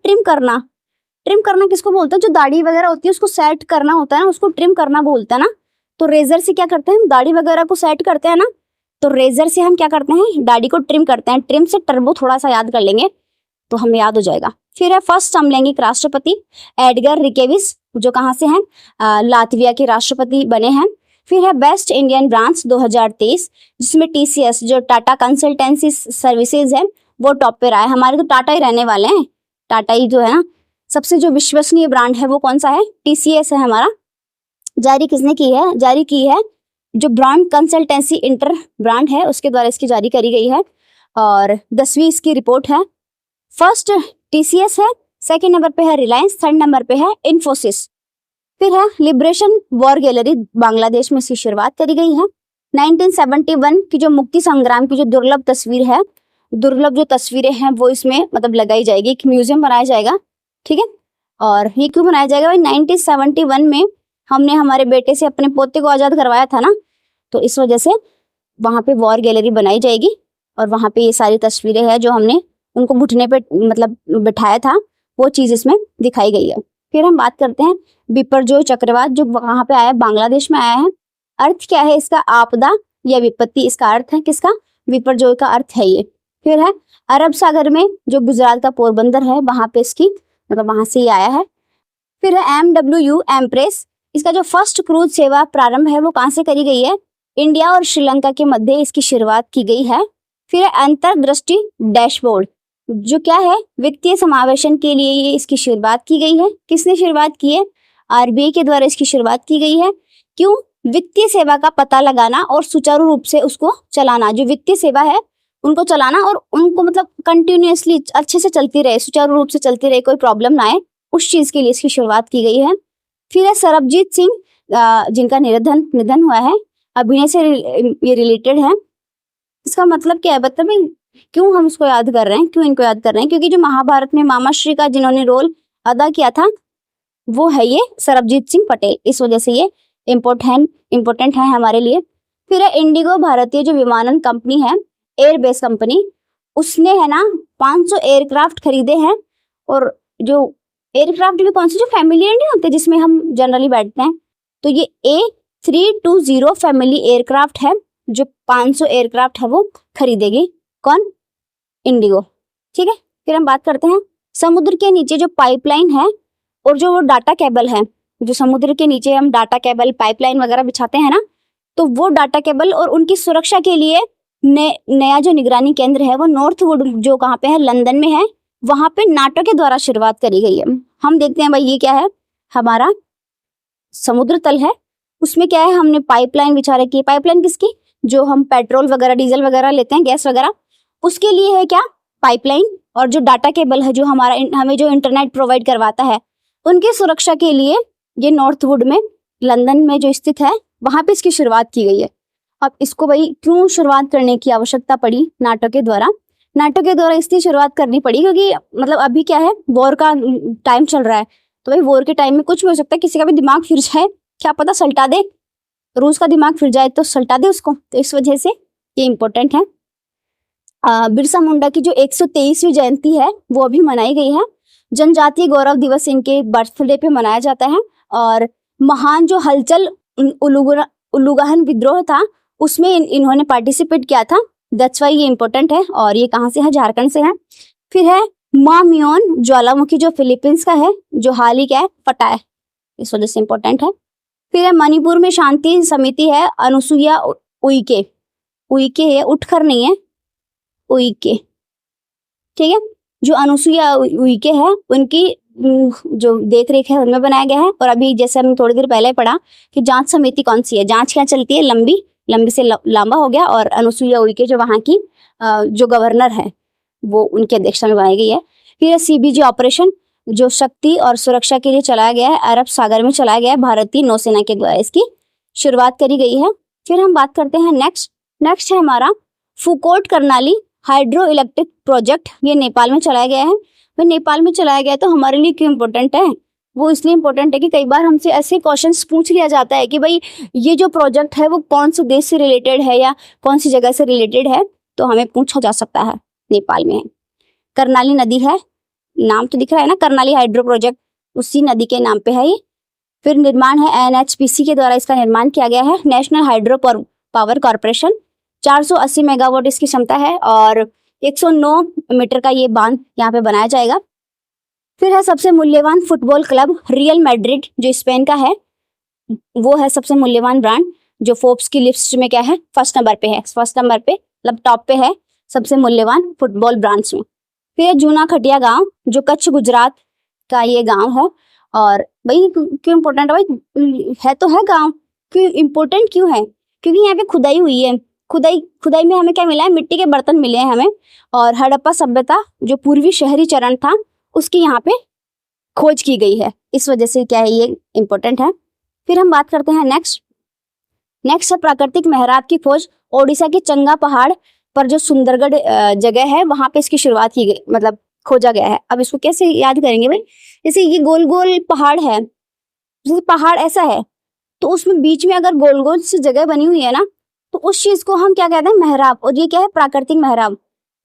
ट्रिम करना किसको बोलते हैं, जो दाढ़ी वगैरह होती है उसको सेट करना होता है ना, उसको ट्रिम करना बोलते हैं ना। तो रेजर से क्या करते हैं, हम दाढ़ी वगैरह को सेट करते हैं ना, तो रेजर से हम क्या करते हैं, दाढ़ी को ट्रिम करते हैं। ट्रिम से टर्बो थोड़ा सा याद कर लेंगे तो हमें याद हो जाएगा। फिर है फर्स्ट समलैंगिक राष्ट्रपति एडगर रिकेविस, जो कहाँ से हैं, लातविया के राष्ट्रपति बने हैं। फिर है बेस्ट इंडियन ब्रांच 2023, जिसमें TCS जो टाटा कंसल्टेंसी सर्विसेज है वो टॉप पे रहा है। हमारे तो टाटा ही रहने वाले हैं, टाटा ही जो है ना सबसे जो विश्वसनीय ब्रांड है वो कौन सा है, TCS है हमारा। जारी किसने की है, जारी की है जो ब्रांड कंसल्टेंसी इंटर ब्रांड है उसके द्वारा इसकी जारी करी गई है। और 10वीं इसकी रिपोर्ट है। फर्स्ट TCS है, सेकंड नंबर पे है रिलायंस, थर्ड नंबर पे है इन्फोसिस। फिर है लिबरेशन वॉर गैलरी, बांग्लादेश में इसकी शुरुआत करी गई है। 1971 की जो मुक्ति संग्राम की जो दुर्लभ जो तस्वीरें हैं वो इसमें मतलब लगाई जाएगी, एक म्यूजियम बनाया जाएगा, ठीक है। और ये क्यों बनाया जाएगा भाई, 1971 में हमने हमारे बेटे से अपने पोते को आजाद करवाया था ना, तो इस वजह से वहाँ पे वॉर गैलरी बनाई जाएगी। और वहाँ पे ये सारी तस्वीरें हैं जो हमने उनको घुटने पे मतलब बिठाया था, वो चीज इसमें दिखाई गई है। फिर हम बात करते हैं बिपरजॉय चक्रवात, जो वहाँ पे आया, बांग्लादेश में आया है। अर्थ क्या है इसका, आपदा या विपत्ति, इसका अर्थ है किसका, बिपरजॉय का अर्थ है ये। फिर है अरब सागर में जो गुजरात का पोरबंदर है वहाँ पे इसकी मतलब वहाँ से ही आया है। फिर है MWU एम्प्रेस, इसका जो फर्स्ट क्रूज सेवा प्रारंभ है वो कहाँ से करी गई है, इंडिया और श्रीलंका के मध्य इसकी शुरुआत की गई है। फिर है अंतर्दृष्टि डैशबोर्ड, जो क्या है, वित्तीय समावेशन के लिए ये इसकी शुरुआत की गई है। किसने शुरुआत की है, RBI के द्वारा इसकी शुरुआत की गई है। क्यों, वित्तीय सेवा का पता लगाना और सुचारू रूप से उसको चलाना, जो वित्तीय सेवा है उनको चलाना और उनको मतलब कंटिन्यूअसली अच्छे से चलती रहे, सुचारू रूप से चलती रहे, कोई प्रॉब्लम ना आए, उस चीज के लिए इसकी शुरुआत की गई है। फिर है सरबजीत सिंह, जिनका निधन हुआ है, अभिनय से ये रिलेटेड है। इसका मतलब क्या है, मतलब क्यों हम उसको याद कर रहे हैं, क्यों इनको याद कर रहे हैं, क्योंकि जो महाभारत में मामाश्री का जिन्होंने रोल अदा किया था वो है ये सरबजीत सिंह पटेल, इस वजह से ये इम्पोर्टेंट है हमारे लिए। फिर है इंडिगो, भारतीय जो विमानन कंपनी है, एयरबेस कंपनी, उसने है ना 500 एयरक्राफ्ट खरीदे हैं। और जो एयरक्राफ्ट भी कौन से, जो फैमिलियर नहीं होते जिसमें हम जनरली बैठते हैं, तो ये A320 फैमिली एयरक्राफ्ट है, जो 500 एयरक्राफ्ट है वो खरीदेगी, कौन, इंडिगो, ठीक है। फिर हम बात करते हैं समुद्र के नीचे जो पाइपलाइन है और जो वो डाटा केबल है, जो समुद्र के नीचे हम डाटा केबल पाइपलाइन वगैरह बिछाते हैं ना, तो वो डाटा केबल और उनकी सुरक्षा के लिए नया जो निगरानी केंद्र है वो नॉर्थवुड जो कहाँ पे है, लंदन में है, वहां पे नाटक के द्वारा शुरुआत करी गई है। हम देखते हैं भाई ये क्या है, हमारा समुद्र तल है, उसमें क्या है हमने पाइपलाइन बिछा रखी है। पाइपलाइन किसकी, जो हम पेट्रोल वगैरह डीजल वगैरह लेते हैं, गैस वगैरह, उसके लिए है क्या पाइपलाइन। और जो डाटा केबल है जो हमारा हमें जो इंटरनेट प्रोवाइड करवाता है, उनकी सुरक्षा के लिए ये नॉर्थवुड में लंदन में जो स्थित है वहां पे इसकी शुरुआत की गई है। अब इसको भाई क्यों शुरुआत करने की आवश्यकता पड़ी नाटो के द्वारा, नाटो के द्वारा इसलिए शुरुआत करनी पड़ी क्योंकि मतलब अभी क्या है वॉर का टाइम चल रहा है, तो भाई वॉर के टाइम में कुछ भी हो सकता है, किसी का भी दिमाग फिर जाए, क्या पता सल्टा दे, रूस का दिमाग फिर जाए तो सल्टा दे उसको, तो इस वजह से ये इम्पोर्टेंट है। बिरसा मुंडा की जो 123वीं जयंती है वो अभी मनाई गई है। जनजातीय गौरव दिवस इनके बर्थडे पे मनाया जाता है। और महान जो हलचल उलुगाहन विद्रोह था उसमें इन्होंने पार्टिसिपेट किया था, दैट्स वाई ये इंपॉर्टेंट है। और ये कहाँ से है, झारखंड से है। फिर है मामियोन ज्वालामुखी जो फिलीपींस का है, जो हाल ही क्या है फटा है, इस वजह से इंपॉर्टेंट है। फिर है मणिपुर में शांति समिति है अनुसुईया उइके, उइके है उठकर नहीं है, उइके, ठीक है। जो अनुसुईया उइके है उनकी जो देख रेख है उनमें बनाया गया है। और अभी जैसे हमने थोड़ी देर पहले पढ़ा कि जांच समिति कौन सी है, जांच क्या चलती है, लंबी से लंबा हो गया। और अनुसुईया उइके जो वहाँ की जो गवर्नर है वो उनकी अध्यक्षता में बनाई गई है। फिर CBG ऑपरेशन जो शक्ति और सुरक्षा के लिए चलाया गया है, अरब सागर में चलाया गया है, भारतीय नौसेना के द्वारा इसकी शुरुआत करी गई है। फिर हम बात करते हैं नेक्स्ट है हमारा Phukot Karnali hydro electric project, ये नेपाल में चलाया गया है। तो नेपाल में चलाया गया तो हमारे लिए क्यों इंपॉर्टेंट है, वो इसलिए इंपॉर्टेंट है कि कई बार हमसे ऐसे क्वेश्चंस पूछ लिया जाता है कि भाई ये जो प्रोजेक्ट है वो कौन से देश से रिलेटेड है या कौन सी जगह से रिलेटेड है, तो हमें पूछा जा सकता है। नेपाल में है, कर्नाली नदी है, नाम तो दिख रहा है ना, कर्नाली हाइड्रो प्रोजेक्ट उसी नदी के नाम पे है ये। फिर निर्माण है NHPC के द्वारा इसका निर्माण किया गया है, national hydro power corporation. 480 megawatt इसकी क्षमता है और 109 मीटर का ये बांध यहाँ पे बनाया जाएगा। फिर है सबसे मूल्यवान फुटबॉल क्लब रियल मैड्रिड जो स्पेन का है, वो है सबसे मूल्यवान ब्रांड जो फोर्ब्स की लिस्ट में क्या है फर्स्ट नंबर पे है, फर्स्ट नंबर पे मतलब टॉप पे है सबसे मूल्यवान फुटबॉल ब्रांड्स में। फिर जूना खटिया गांव जो कच्छ गुजरात का ये गांव है। और भाई क्यों इम्पोर्टेंट है, भाई है तो है गांव, क्यों इम्पोर्टेंट क्यों है, क्योंकि यहाँ पे खुदाई हुई है। खुदाई में हमें क्या मिला है, मिट्टी के बर्तन मिले हैं हमें। और हड़प्पा सभ्यता जो पूर्वी शहरी चरण था उसकी यहाँ पे खोज की गई है, इस वजह से क्या है ये इम्पोर्टेंट है। फिर हम बात करते हैं नेक्स्ट है प्राकृतिक मेहराब की खोज। ओडिशा के चंगा पहाड़ पर जो सुंदरगढ़ जगह है वहां पे इसकी शुरुआत की गई, मतलब खोजा गया है। अब इसको कैसे याद करेंगे भाई, जैसे ये गोल गोल पहाड़ है, जैसे पहाड़ ऐसा है तो उसमें बीच में अगर गोल गोल सी जगह बनी हुई है ना, तो उस चीज को हम क्या कहते हैं मेहराब। और ये क्या है प्राकृतिक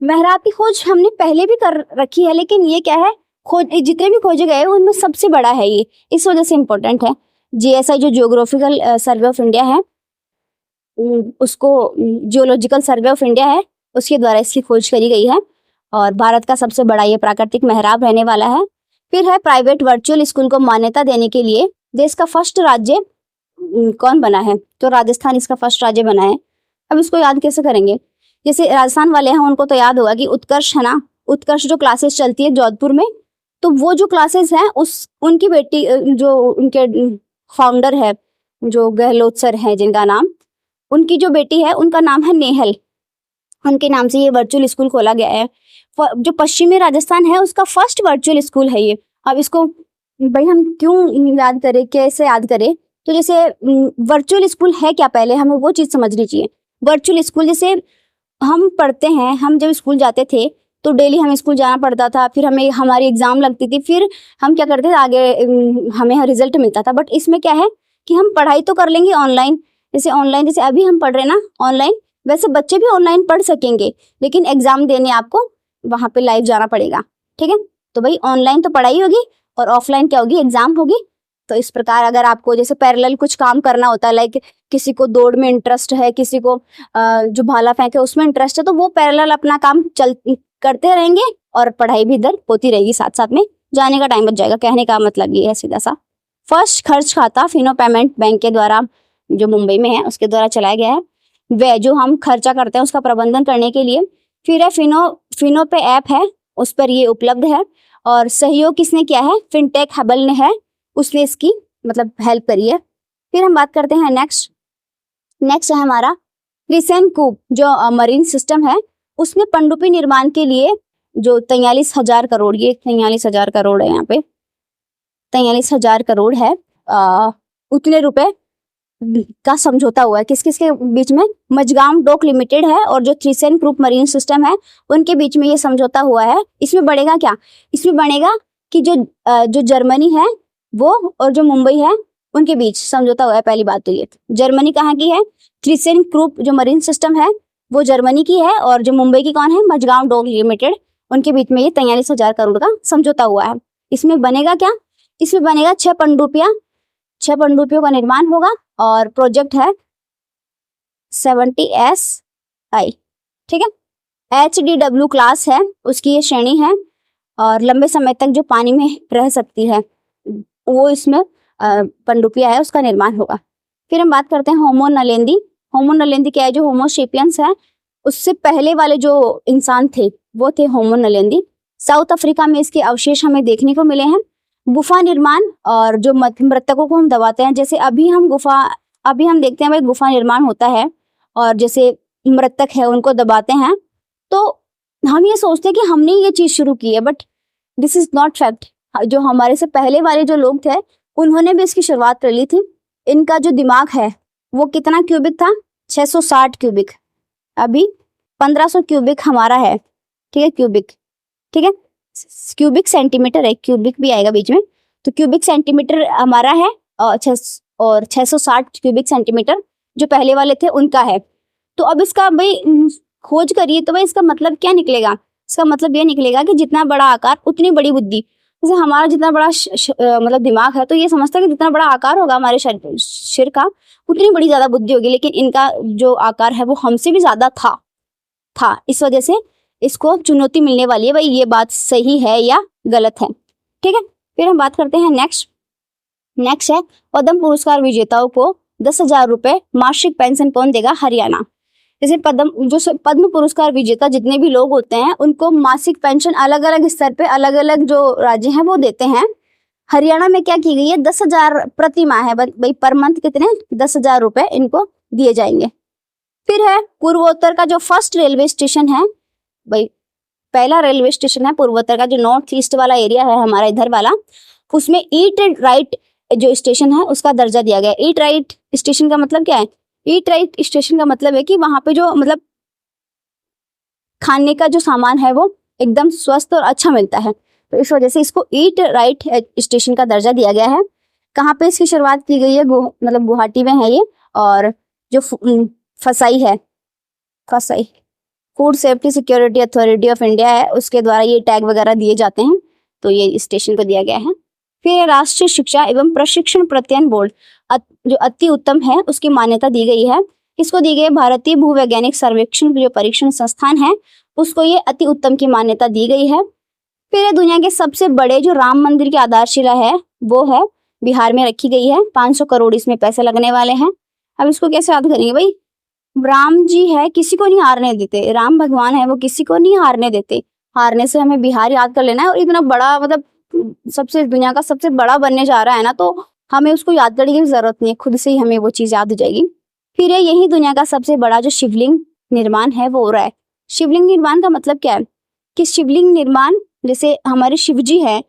मेहराब की खोज हमने पहले भी कर रखी है, लेकिन ये क्या है खोज जितने भी खोजे गए उनमें सबसे बड़ा है ये, इस वजह से इम्पोर्टेंट है। GSI जो जियोग्राफिकल सर्वे ऑफ इंडिया है, उसको जियोलॉजिकल सर्वे ऑफ इंडिया है, उसके द्वारा इसकी खोज करी गई है। और भारत का सबसे बड़ा ये प्राकृतिक मेहराब रहने वाला है। फिर है प्राइवेट वर्चुअल स्कूल को मान्यता देने के लिए देश का फर्स्ट राज्य कौन बना है, तो राजस्थान इसका फर्स्ट राज्य बना है। अब इसको याद कैसे करेंगे, जैसे राजस्थान वाले हैं उनको तो याद होगा कि उत्कर्ष है ना, उत्कर्ष जो क्लासेस चलती है जोधपुर में, तो वो जो क्लासेस हैं उनकी बेटी जो उनके फाउंडर है जो गहलोत सर है जिनका नाम, उनकी जो बेटी है उनका नाम है नेहल, उनके नाम से ये वर्चुअल स्कूल खोला गया है। जो पश्चिमी राजस्थान है उसका फर्स्ट वर्चुअल स्कूल है ये। अब इसको भाई हम क्यों याद करें, कैसे याद करें, तो जैसे वर्चुअल स्कूल है क्या, पहले हमें वो चीज समझनी चाहिए। वर्चुअल स्कूल जैसे हम पढ़ते हैं, हम जब स्कूल जाते थे तो डेली हमें स्कूल जाना पड़ता था, फिर हमें हमारी एग्जाम लगती थी, फिर हम क्या करते थे आगे हमें रिजल्ट मिलता था। बट इसमें क्या है कि हम पढ़ाई तो कर लेंगे ऑनलाइन, जैसे अभी हम पढ़ रहे हैं ना ऑनलाइन, वैसे बच्चे भी ऑनलाइन पढ़ सकेंगे, लेकिन एग्जाम देने आपको वहां पे लाइव जाना पड़ेगा, ठीक है। तो भाई ऑनलाइन तो पढ़ाई होगी और ऑफलाइन क्या होगी, एग्जाम होगी। तो इस प्रकार अगर आपको जैसे पैरेलल कुछ काम करना होता है, लाइक किसी को दौड़ में इंटरेस्ट है, किसी को जो भाला फेंके उसमें इंटरेस्ट है, तो वो पैरेलल अपना काम करते रहेंगे और पढ़ाई भी इधर होती रहेगी, साथ साथ में जाने का टाइम बच जाएगा। कहने का मतलब ये है सीधा सा। फर्स्ट खर्च खाता फिनो पेमेंट बैंक के द्वारा जो मुंबई में है उसके द्वारा चलाया गया है। वह जो हम खर्चा करते हैं उसका प्रबंधन करने के लिए। फिर है फिनो पे ऐप है उस पर ये उपलब्ध है। और सहयोग किसने किया है? फिनटेक हबल ने है, उसने इसकी मतलब हेल्प करी है। फिर हम बात करते हैं नेक्स्ट है हमारा थ्रिसेनकूप जो मरीन सिस्टम है, उसमें पनडुब्बी निर्माण के लिए जो 43,000 करोड़, ये 43,000 करोड़ है, यहाँ पे 43,000 करोड़ है, उतने रुपए का समझौता हुआ है। किस किस के बीच में? मजगांव डॉक लिमिटेड है और जो थ्रिसेनकूप मरीन सिस्टम है उनके बीच में ये समझौता हुआ है। इसमें बढ़ेगा क्या? इसमें बढ़ेगा कि जो जर्मनी है वो और जो मुंबई है उनके बीच समझौता हुआ है। पहली बात तो ये, जर्मनी कहाँ की है? थ्रिसेनकूप जो मरीन सिस्टम है वो जर्मनी की है, और जो मुंबई की कौन है? मजगांव डॉक लिमिटेड, उनके बीच में ये 43,000 करोड़ का समझौता हुआ है। इसमें बनेगा क्या? इसमें बनेगा 6 पनडुब्बियों का निर्माण होगा और प्रोजेक्ट है 70SI, ठीक है। HDW क्लास है उसकी ये श्रेणी है और लंबे समय तक जो पानी में रह सकती है वो इसमें पनडुब्बियां है, उसका निर्माण होगा। फिर हम बात करते हैं होमो नलेंदी क्या है? जो होमो सेपियंस है उससे पहले वाले जो इंसान थे वो थे होमो नलेंदी। साउथ अफ्रीका में इसके अवशेष हमें देखने को मिले हैं। गुफा निर्माण और जो मृतकों को हम दबाते हैं, जैसे अभी हम देखते हैं भाई गुफा निर्माण होता है और जैसे मृतक है उनको दबाते हैं, तो हम ये सोचते हैं कि हमने ये चीज शुरू की है, but this is not fact. जो हमारे से पहले वाले जो लोग थे उन्होंने भी इसकी शुरुआत कर ली थी। इनका जो दिमाग है वो कितना क्यूबिक था? 660 क्यूबिक। अभी 1500 क्यूबिक हमारा है, ठीक है, क्यूबिक, ठीक है, क्यूबिक सेंटीमीटर है, क्यूबिक भी आएगा बीच में, तो क्यूबिक सेंटीमीटर हमारा है और 660 क्यूबिक सेंटीमीटर जो पहले वाले थे उनका है। तो अब इसका भाई खोज करिए तो भाई इसका मतलब क्या निकलेगा? इसका मतलब ये निकलेगा कि जितना बड़ा आकार उतनी बड़ी बुद्धि। जैसे हमारा जितना बड़ा मतलब दिमाग है तो ये समझता है कि जितना बड़ा आकार होगा हमारे सिर का उतनी बड़ी ज्यादा बुद्धि होगी, लेकिन इनका जो आकार है वो हमसे भी ज्यादा था। इस वजह से इसको चुनौती मिलने वाली है। भाई ये बात सही है या गलत है, ठीक है। फिर हम बात करते हैं नेक्स्ट है पद्म पुरस्कार विजेताओं को 10,000 रुपए मासिक पेंशन कौन देगा? हरियाणा। जैसे पद्म पुरस्कार विजेता जितने भी लोग होते हैं उनको मासिक पेंशन अलग अलग स्तर पे अलग अलग जो राज्य हैं वो देते हैं। हरियाणा में क्या की गई है? 10,000 प्रति माह है भाई, पर मंथ कितने? 10,000 रुपए इनको दिए जाएंगे। फिर है पूर्वोत्तर का जो फर्स्ट रेलवे स्टेशन है, भाई पहला रेलवे स्टेशन है पूर्वोत्तर का, जो नॉर्थ ईस्ट वाला एरिया है हमारा इधर वाला, उसमें ईट राइट जो स्टेशन है उसका दर्जा दिया गया है। ईट राइट स्टेशन का मतलब क्या है? ईट राइट स्टेशन का मतलब है कि वहां पे जो मतलब खाने का जो सामान है वो एकदम स्वस्थ और अच्छा मिलता है, तो इस वजह से इसको ईट राइट स्टेशन का दर्जा दिया गया है। कहाँ पे इसकी शुरुआत की गई है? मतलब गुवाहाटी में है ये। और जो फसाई food safety security authority of India है उसके द्वारा ये टैग वगैरह दिए जाते हैं, तो ये स्टेशन को दिया गया है। फिर राष्ट्रीय शिक्षा एवं प्रशिक्षण प्रत्ययन बोर्ड जो अति उत्तम है उसकी मान्यता दी गई है। इसको दी गई भारतीय भूवैज्ञानिक सर्वेक्षण जो परीक्षण संस्थान है उसको ये अति उत्तम की मान्यता दी गई है। फिर दुनिया के सबसे बड़े जो राम मंदिर की आधारशिला है वो है बिहार में रखी गई है। 500 करोड़ इसमें पैसे लगने वाले हैं। अब इसको कैसे याद करेंगे? भाई राम जी है, किसी को नहीं हारने देते, राम भगवान है वो किसी को नहीं हारने देते। हारने से हमें बिहार याद कर लेना है, और इतना बड़ा मतलब सबसे दुनिया का सबसे बड़ा बनने जा रहा है ना, तो हमें उसको याद करने की जरूरत नहीं है, खुद से ही हमें वो चीज याद हो जाएगी। फिर यही दुनिया का सबसे बड़ा जो शिवलिंग निर्माण है वो हो रहा है। शिवलिंग निर्माण का मतलब क्या है? कि शिवलिंग निर्माण, जैसे हमारे शिव जी है,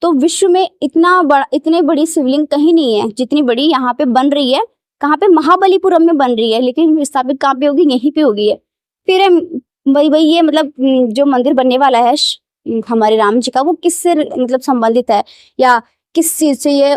तो विश्व में इतने बड़ी शिवलिंग कहीं नहीं है जितनी बड़ी यहाँ पे बन रही है। कहाँ पे? महाबलीपुरम में बन रही है, लेकिन स्थापित कहाँ पे होगी? यहीं पे होगी है। फिर भाई ये मतलब जो मंदिर बनने वाला है हमारे राम जी का, वो किससे मतलब संबंधित है या किस चीज से ये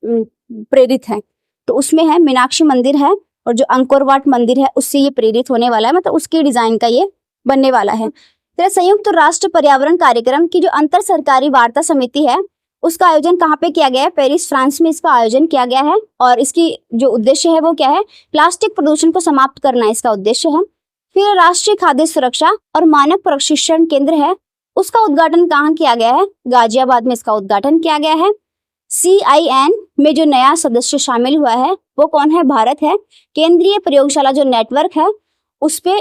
प्रेरित है? तो उसमें है मीनाक्षी मंदिर है, और जो अंकोरवाट मंदिर है उससे ये प्रेरित होने वाला है, मतलब उसके डिजाइन का ये बनने वाला है। फिर संयुक्त राष्ट्र पर्यावरण कार्यक्रम की जो अंतर सरकारी वार्ता समिति है उसका आयोजन कहाँ पे किया गया है? पेरिस फ्रांस में इसका आयोजन किया गया है, और इसकी जो उद्देश्य है वो क्या है? प्लास्टिक प्रदूषण को समाप्त करना इसका उद्देश्य है। फिर राष्ट्रीय खाद्य सुरक्षा और मानक प्रशिक्षण केंद्र है, उसका उद्घाटन कहाँ किया गया है? गाजियाबाद में इसका उद्घाटन किया गया है। CIN में जो नया सदस्य शामिल हुआ है वो कौन है? भारत है। केंद्रीय प्रयोगशाला जो नेटवर्क है उस पे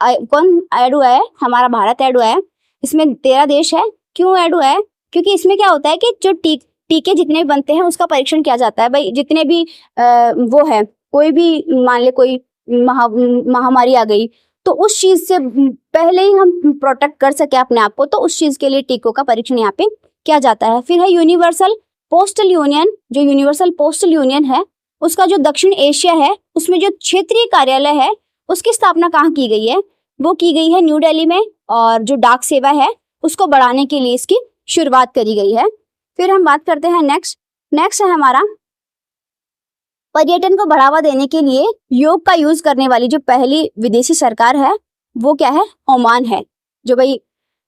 कौन ऐड हुआ है? हमारा भारत ऐड हुआ है। इसमें 13 देश है। क्यों ऐड हुआ है? क्योंकि इसमें क्या होता है कि जो टीके जितने भी बनते हैं उसका परीक्षण किया जाता है। भाई जितने भी वो है, कोई भी मान ले कोई महामारी आ गई तो उस चीज से पहले ही हम प्रोटेक्ट कर सके अपने आप को, तो उस चीज के लिए टीकों का परीक्षण यहाँ पे किया जाता है। फिर है यूनिवर्सल पोस्टल यूनियन। जो यूनिवर्सल पोस्टल यूनियन है उसका जो दक्षिण एशिया है उसमें जो क्षेत्रीय कार्यालय है उसकी स्थापना कहाँ की गई है? वो की गई है न्यू दिल्ली में। और जो डाक सेवा है उसको बढ़ाने के लिए इसकी शुरुआत करी गई है। फिर हम बात करते हैं नेक्स्ट है हमारा पर्यटन को बढ़ावा देने के लिए योग का यूज करने वाली जो पहली विदेशी सरकार है वो क्या है? ओमान है। जो भाई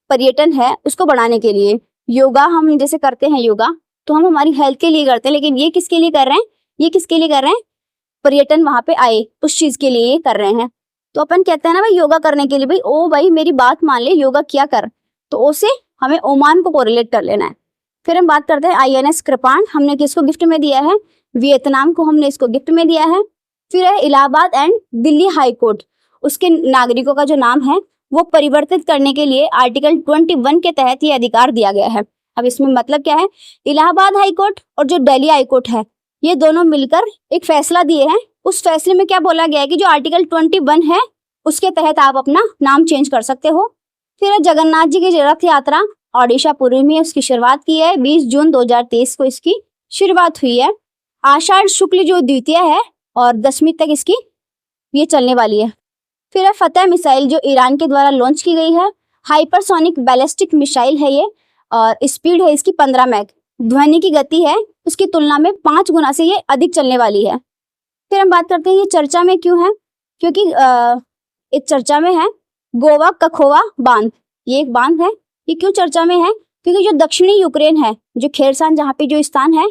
पर्यटन है उसको बढ़ाने के लिए योगा हम जैसे करते हैं योगा तो हम हमारी हेल्थ के लिए करते हैं, लेकिन ये किसके लिए कर रहे हैं? ये किसके लिए कर रहे हैं? पर्यटन वहां पे आए उस चीज के लिए ये कर रहे हैं। तो अपन कहते हैं ना भाई योगा करने के लिए, भाई ओ भाई मेरी बात मान ले, योगा किया कर, तो उसे हमें ओमान को कोरिलेट कर लेना है। फिर हम बात करते हैं INS कृपाण। हमने किसको गिफ्ट में दिया है? वियतनाम को हमने इसको गिफ्ट में दिया है। फिर है Allahabad and Delhi high court. उसके नागरिकों का जो नाम है वो परिवर्तित करने के लिए आर्टिकल 21 के तहत ये अधिकार दिया गया है। अब इसमें मतलब क्या है? इलाहाबाद हाई कोर्ट और जो दिल्ली हाई कोर्ट है ये दोनों मिलकर एक फैसला दिए हैं। उस फैसले में क्या बोला गया है कि जो आर्टिकल 21 है उसके तहत आप अपना नाम चेंज कर सकते हो। फिर जगन्नाथ जी की रथ यात्रा ओडिशा पुरी में उसकी शुरुआत की है। 20 जून 2023 को इसकी शुरुआत हुई है। आषाढ़ शुक्ल जो द्वितीय है और 10वीं तक इसकी ये चलने वाली है। फिर है फतेह मिसाइल जो ईरान के द्वारा लॉन्च की गई है। हाइपरसोनिक बैलिस्टिक मिसाइल है ये और स्पीड है इसकी 15 मैक। ध्वनि की गति है उसकी तुलना में 5 गुना से ये अधिक चलने वाली है। फिर हम बात करते हैं ये चर्चा में क्यों है? क्योंकि इस चर्चा में है गोवा कखोवा बांध। ये एक बांध है। ये क्यों चर्चा में है? क्योंकि जो दक्षिणी यूक्रेन है, जो खेरसान जहाँ पे जो स्थान है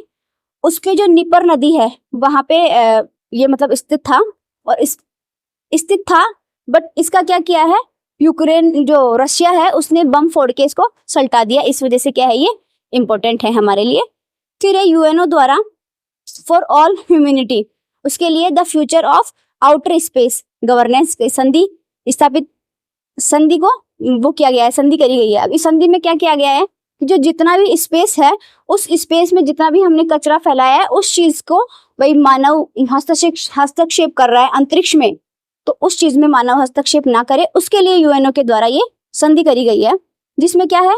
उसके जो निपर नदी है वहां पे ये मतलब स्थित था और स्थित था, बट इसका क्या किया है यूक्रेन जो रशिया है उसने बम फोड़ के इसको सल्टा दिया। इस वजह से क्या है ये इम्पोर्टेंट है हमारे लिए। फिर है UNO द्वारा फॉर ऑल ह्यूमैनिटी, उसके लिए the future of outer space governance संधि स्थापित, संधि को वो किया गया है, संधि करी गई है। अब इस संधि में क्या किया गया है कि जो जितना भी स्पेस है उस स्पेस में जितना भी हमने कचरा फैलाया है उस चीज को वही मानव हस्तक्षेप कर रहा है अंतरिक्ष में, तो उस चीज में मानव हस्तक्षेप ना करे उसके लिए UNO के द्वारा ये संधि करी गई है। जिसमें क्या है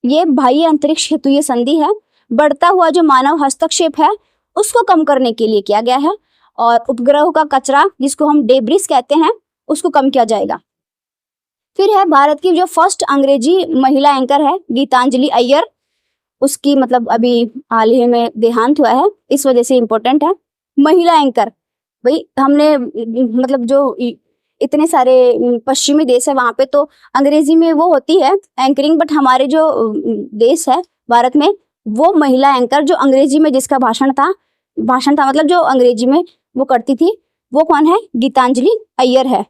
ये बाह्य अंतरिक्ष हेतु ये संधि है। बढ़ता हुआ जो मानव हस्तक्षेप है उसको कम करने के लिए किया गया है और उपग्रहों का कचरा जिसको हम डेब्रिस कहते हैं उसको कम किया जाएगा। फिर है भारत की जो फर्स्ट अंग्रेजी महिला एंकर है गीतांजलि अय्यर, उसकी मतलब अभी हाल ही में देहांत हुआ है, इस वजह से इम्पोर्टेंट है। महिला एंकर भाई हमने मतलब जो इतने सारे पश्चिमी देश है वहां पे तो अंग्रेजी में वो होती है एंकरिंग, बट हमारे जो देश है भारत में वो महिला एंकर जो अंग्रेजी में जिसका भाषण था मतलब जो अंग्रेजी में वो करती थी वो कौन है? गीतांजलि अय्यर है।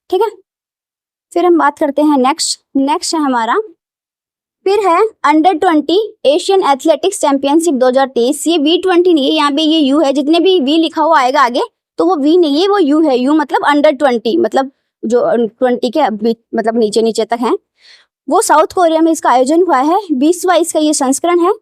ठीक है। फिर हम बात करते हैं नेक्स्ट है हमारा फिर है अंडर 20 एशियन एथलेटिक्स चैंपियनशिप 2023। ये V20 नहीं है, यहाँ पे ये U है। जितने भी V लिखा हुआ आएगा आगे तो वो V नहीं है, वो U है। U मतलब अंडर 20 मतलब जो 20 के मतलब नीचे तक है। वो साउथ कोरिया में इसका आयोजन हुआ है। 20वां इसका ये संस्करण है।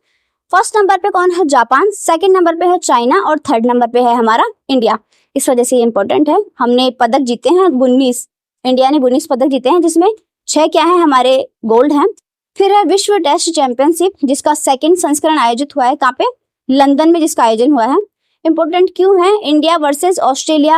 फर्स्ट नंबर पे कौन है? जापान। सेकंड नंबर पे है चाइना और थर्ड नंबर पे है हमारा इंडिया। इस वजह से ये इंपॉर्टेंट है। हमने पदक जीते हैं 19, इंडिया ने 19 पदक जीते हैं जिसमें 6 क्या है हमारे गोल्ड हैं। फिर है विश्व टेस्ट चैंपियनशिप जिसका सेकंड संस्करण आयोजित हुआ है कहाँ पे? लंदन में जिसका आयोजन हुआ है। इंपॉर्टेंट क्यों है? इंडिया वर्सेस ऑस्ट्रेलिया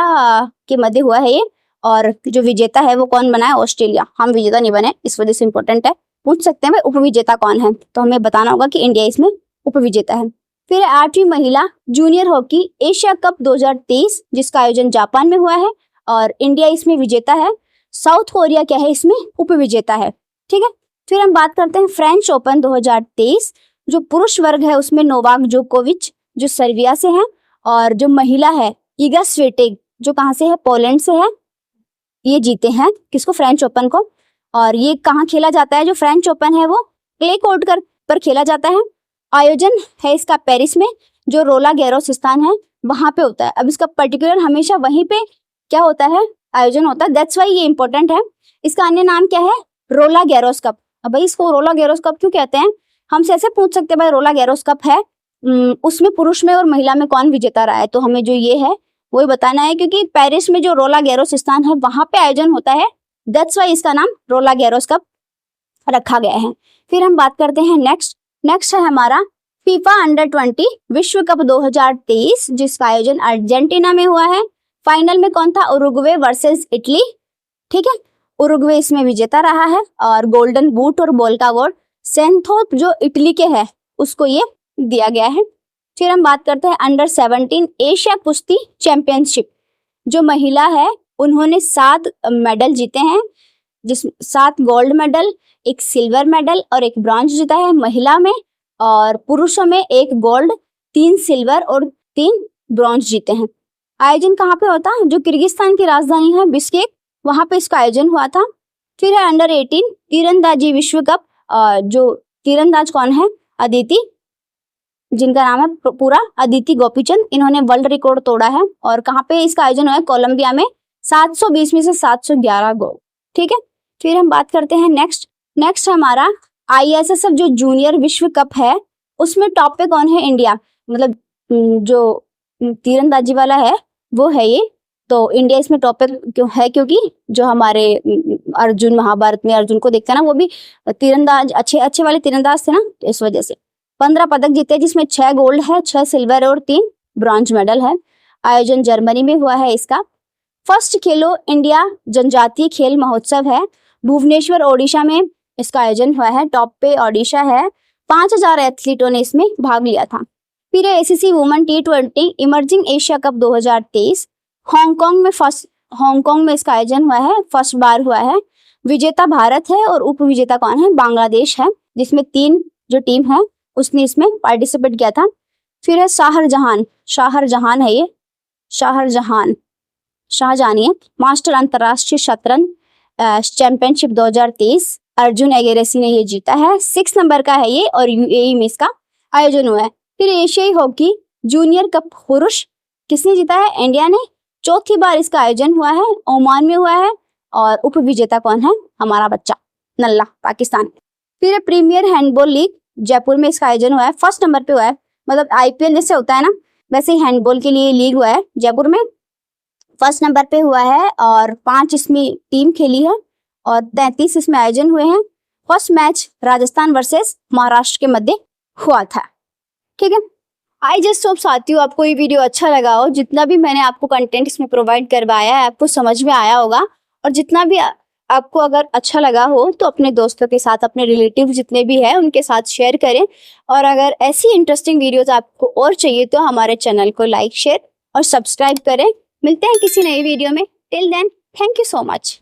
के मध्य हुआ है ये और जो विजेता है वो कौन बना है? ऑस्ट्रेलिया। हम विजेता नहीं बने, इस वजह से इंपॉर्टेंट है। पूछ सकते हैं भाई उपविजेता कौन है, तो हमें बताना होगा कि इंडिया इसमें उपविजेता है। फिर 8वीं महिला जूनियर हॉकी एशिया कप 2023 जिसका आयोजन जापान में हुआ है और इंडिया इसमें विजेता है। साउथ कोरिया क्या है इसमें? उपविजेता है। ठीक है। फिर हम बात करते हैं फ्रेंच ओपन 2023। जो पुरुष वर्ग है उसमें नोवाक जोकोविच जो सर्बिया से है और जो महिला है इगा स्विएटेक जो कहाँ से है? पोलैंड से है। ये जीते हैं किसको? फ्रेंच ओपन को। और ये कहाँ खेला जाता है? जो फ्रेंच ओपन है वो क्ले कोर्ट पर खेला जाता है। आयोजन है इसका पेरिस में, जो रोला गैरोस स्थान है वहां पे होता है। अब इसका पर्टिकुलर हमेशा वहीं पे क्या होता है? आयोजन होता है, दैट्स वाई ये इंपॉर्टेंट है। इसका अन्य नाम क्या है? रोला गैरोस कप। अब भाई इसको रोला गैरोस कप क्यों कहते हैं? हमसे ऐसे पूछ सकते हैं भाई रोला गैरोस कप है, उसमें पुरुष में और महिला में कौन विजेता रहा है? तो हमें जो ये है वही बताना है, क्योंकि पेरिस में जो रोला गैरोस स्थान है वहां पे आयोजन होता है, दैट्स वाई इसका नाम रोला गैरोस कप रखा गया है। फिर हम बात करते हैं नेक्स्ट है हमारा फीफा अंडर-20 विश्व कप 2023, जिसका आयोजन अर्जेंटीना में हुआ है। फाइनल में कौन था? Uruguay versus Italy. ठीक है, उरुग्वे इसमें विजेता रहा है और गोल्डन बूट और बॉल का अवार्ड सेंथो जो इटली के है उसको ये दिया गया है। फिर हम बात करते हैं अंडर-17 एशिया कुश्ती चैंपियनशिप। जो महिला है उन्होंने 7 मेडल जीते हैं, जिस 7 गोल्ड मेडल, 1 सिल्वर मेडल और 1 ब्रॉन्ज जीता है महिला में, और पुरुषों में 1 गोल्ड, 3 सिल्वर और 3 ब्रॉन्ज जीते हैं। आयोजन कहाँ पे होता है? जो किर्गिस्तान की राजधानी है बिश्केक, वहां पे इसका आयोजन हुआ था। फिर है अंडर-18 तीरंदाजी विश्व कप। जो तीरंदाज कौन है? अदिति, जिनका नाम है पूरा अदिति गोपीचंद, इन्होंने वर्ल्ड रिकॉर्ड तोड़ा है। और कहाँ पे इसका आयोजन हुआ है? कोलंबिया में। 720 में से 711 गोल। ठीक है, फिर हम बात करते हैं नेक्स्ट हमारा ISSF जो जूनियर विश्व कप है, उसमें टॉप पे कौन है? इंडिया। मतलब जो तीरंदाजी वाला है वो है ये, तो इंडिया इसमें टॉप पे क्यों है? क्योंकि जो हमारे अर्जुन, महाभारत में अर्जुन को देखते हैं ना, वो भी तीरंदाज अच्छे वाले तीरंदाज थे ना, इस वजह से 15 पदक जीते, जिसमें 6 गोल्ड है, 6 सिल्वर और 3 ब्रॉन्ज मेडल है। आयोजन जर्मनी में हुआ है इसका। फर्स्ट खेलो इंडिया जनजातीय खेल महोत्सव है, भुवनेश्वर ओडिशा में इसका आयोजन हुआ है। टॉप पे ओडिशा है, 5000 एथलीटों ने इसमें भाग लिया था। फिर ACC women T20 emerging Asia cup 2023 Hong Kong में इसका आयोजन हुआ है, फर्स्ट बार हुआ है। विजेता भारत है और उप विजेता कौन है? बांग्लादेश है, जिसमें 3 जो टीम है उसने इसमें पार्टिसिपेट किया था। फिर है शाहजहान है ये, शाहजहानी है मास्टर अंतरराष्ट्रीय शतरंज चैंपियनशिप 2023, अर्जुन एगेरेसी ने ये जीता है। 6 नंबर का है ये और UAE में इसका आयोजन हुआ है। फिर एशियाई हॉकी जूनियर कप पुरुष किसने जीता है? इंडिया ने। 4थी बार इसका आयोजन हुआ है, ओमान में हुआ है, और उप विजेता कौन है? हमारा बच्चा नल्ला, पाकिस्तान। फिर प्रीमियर हैंडबॉल लीग जयपुर में इसका आयोजन हुआ है, फर्स्ट नंबर पे हुआ है। मतलब IPL जैसे होता है ना, वैसे ही हैंडबॉल के लिए लीग हुआ है जयपुर में, फर्स्ट नंबर पे हुआ है, और 5 इसमें टीम खेली है और 33 इसमें आयोजन हुए हैं। First match Rajasthan versus Maharashtra के मध्य हुआ था। ठीक है, आई जस्ट होप साथियों आपको ये वीडियो अच्छा लगा हो। जितना भी मैंने आपको कंटेंट इसमें प्रोवाइड करवाया है आपको समझ में आया होगा, और जितना भी आपको अगर अच्छा लगा हो तो अपने दोस्तों के साथ, अपने रिलेटिव जितने भी हैं उनके साथ शेयर करें। और अगर ऐसी इंटरेस्टिंग वीडियोस आपको और चाहिए तो हमारे चैनल को लाइक, शेयर और सब्सक्राइब करें। मिलते हैं किसी नई वीडियो में। Till then, thank you so much.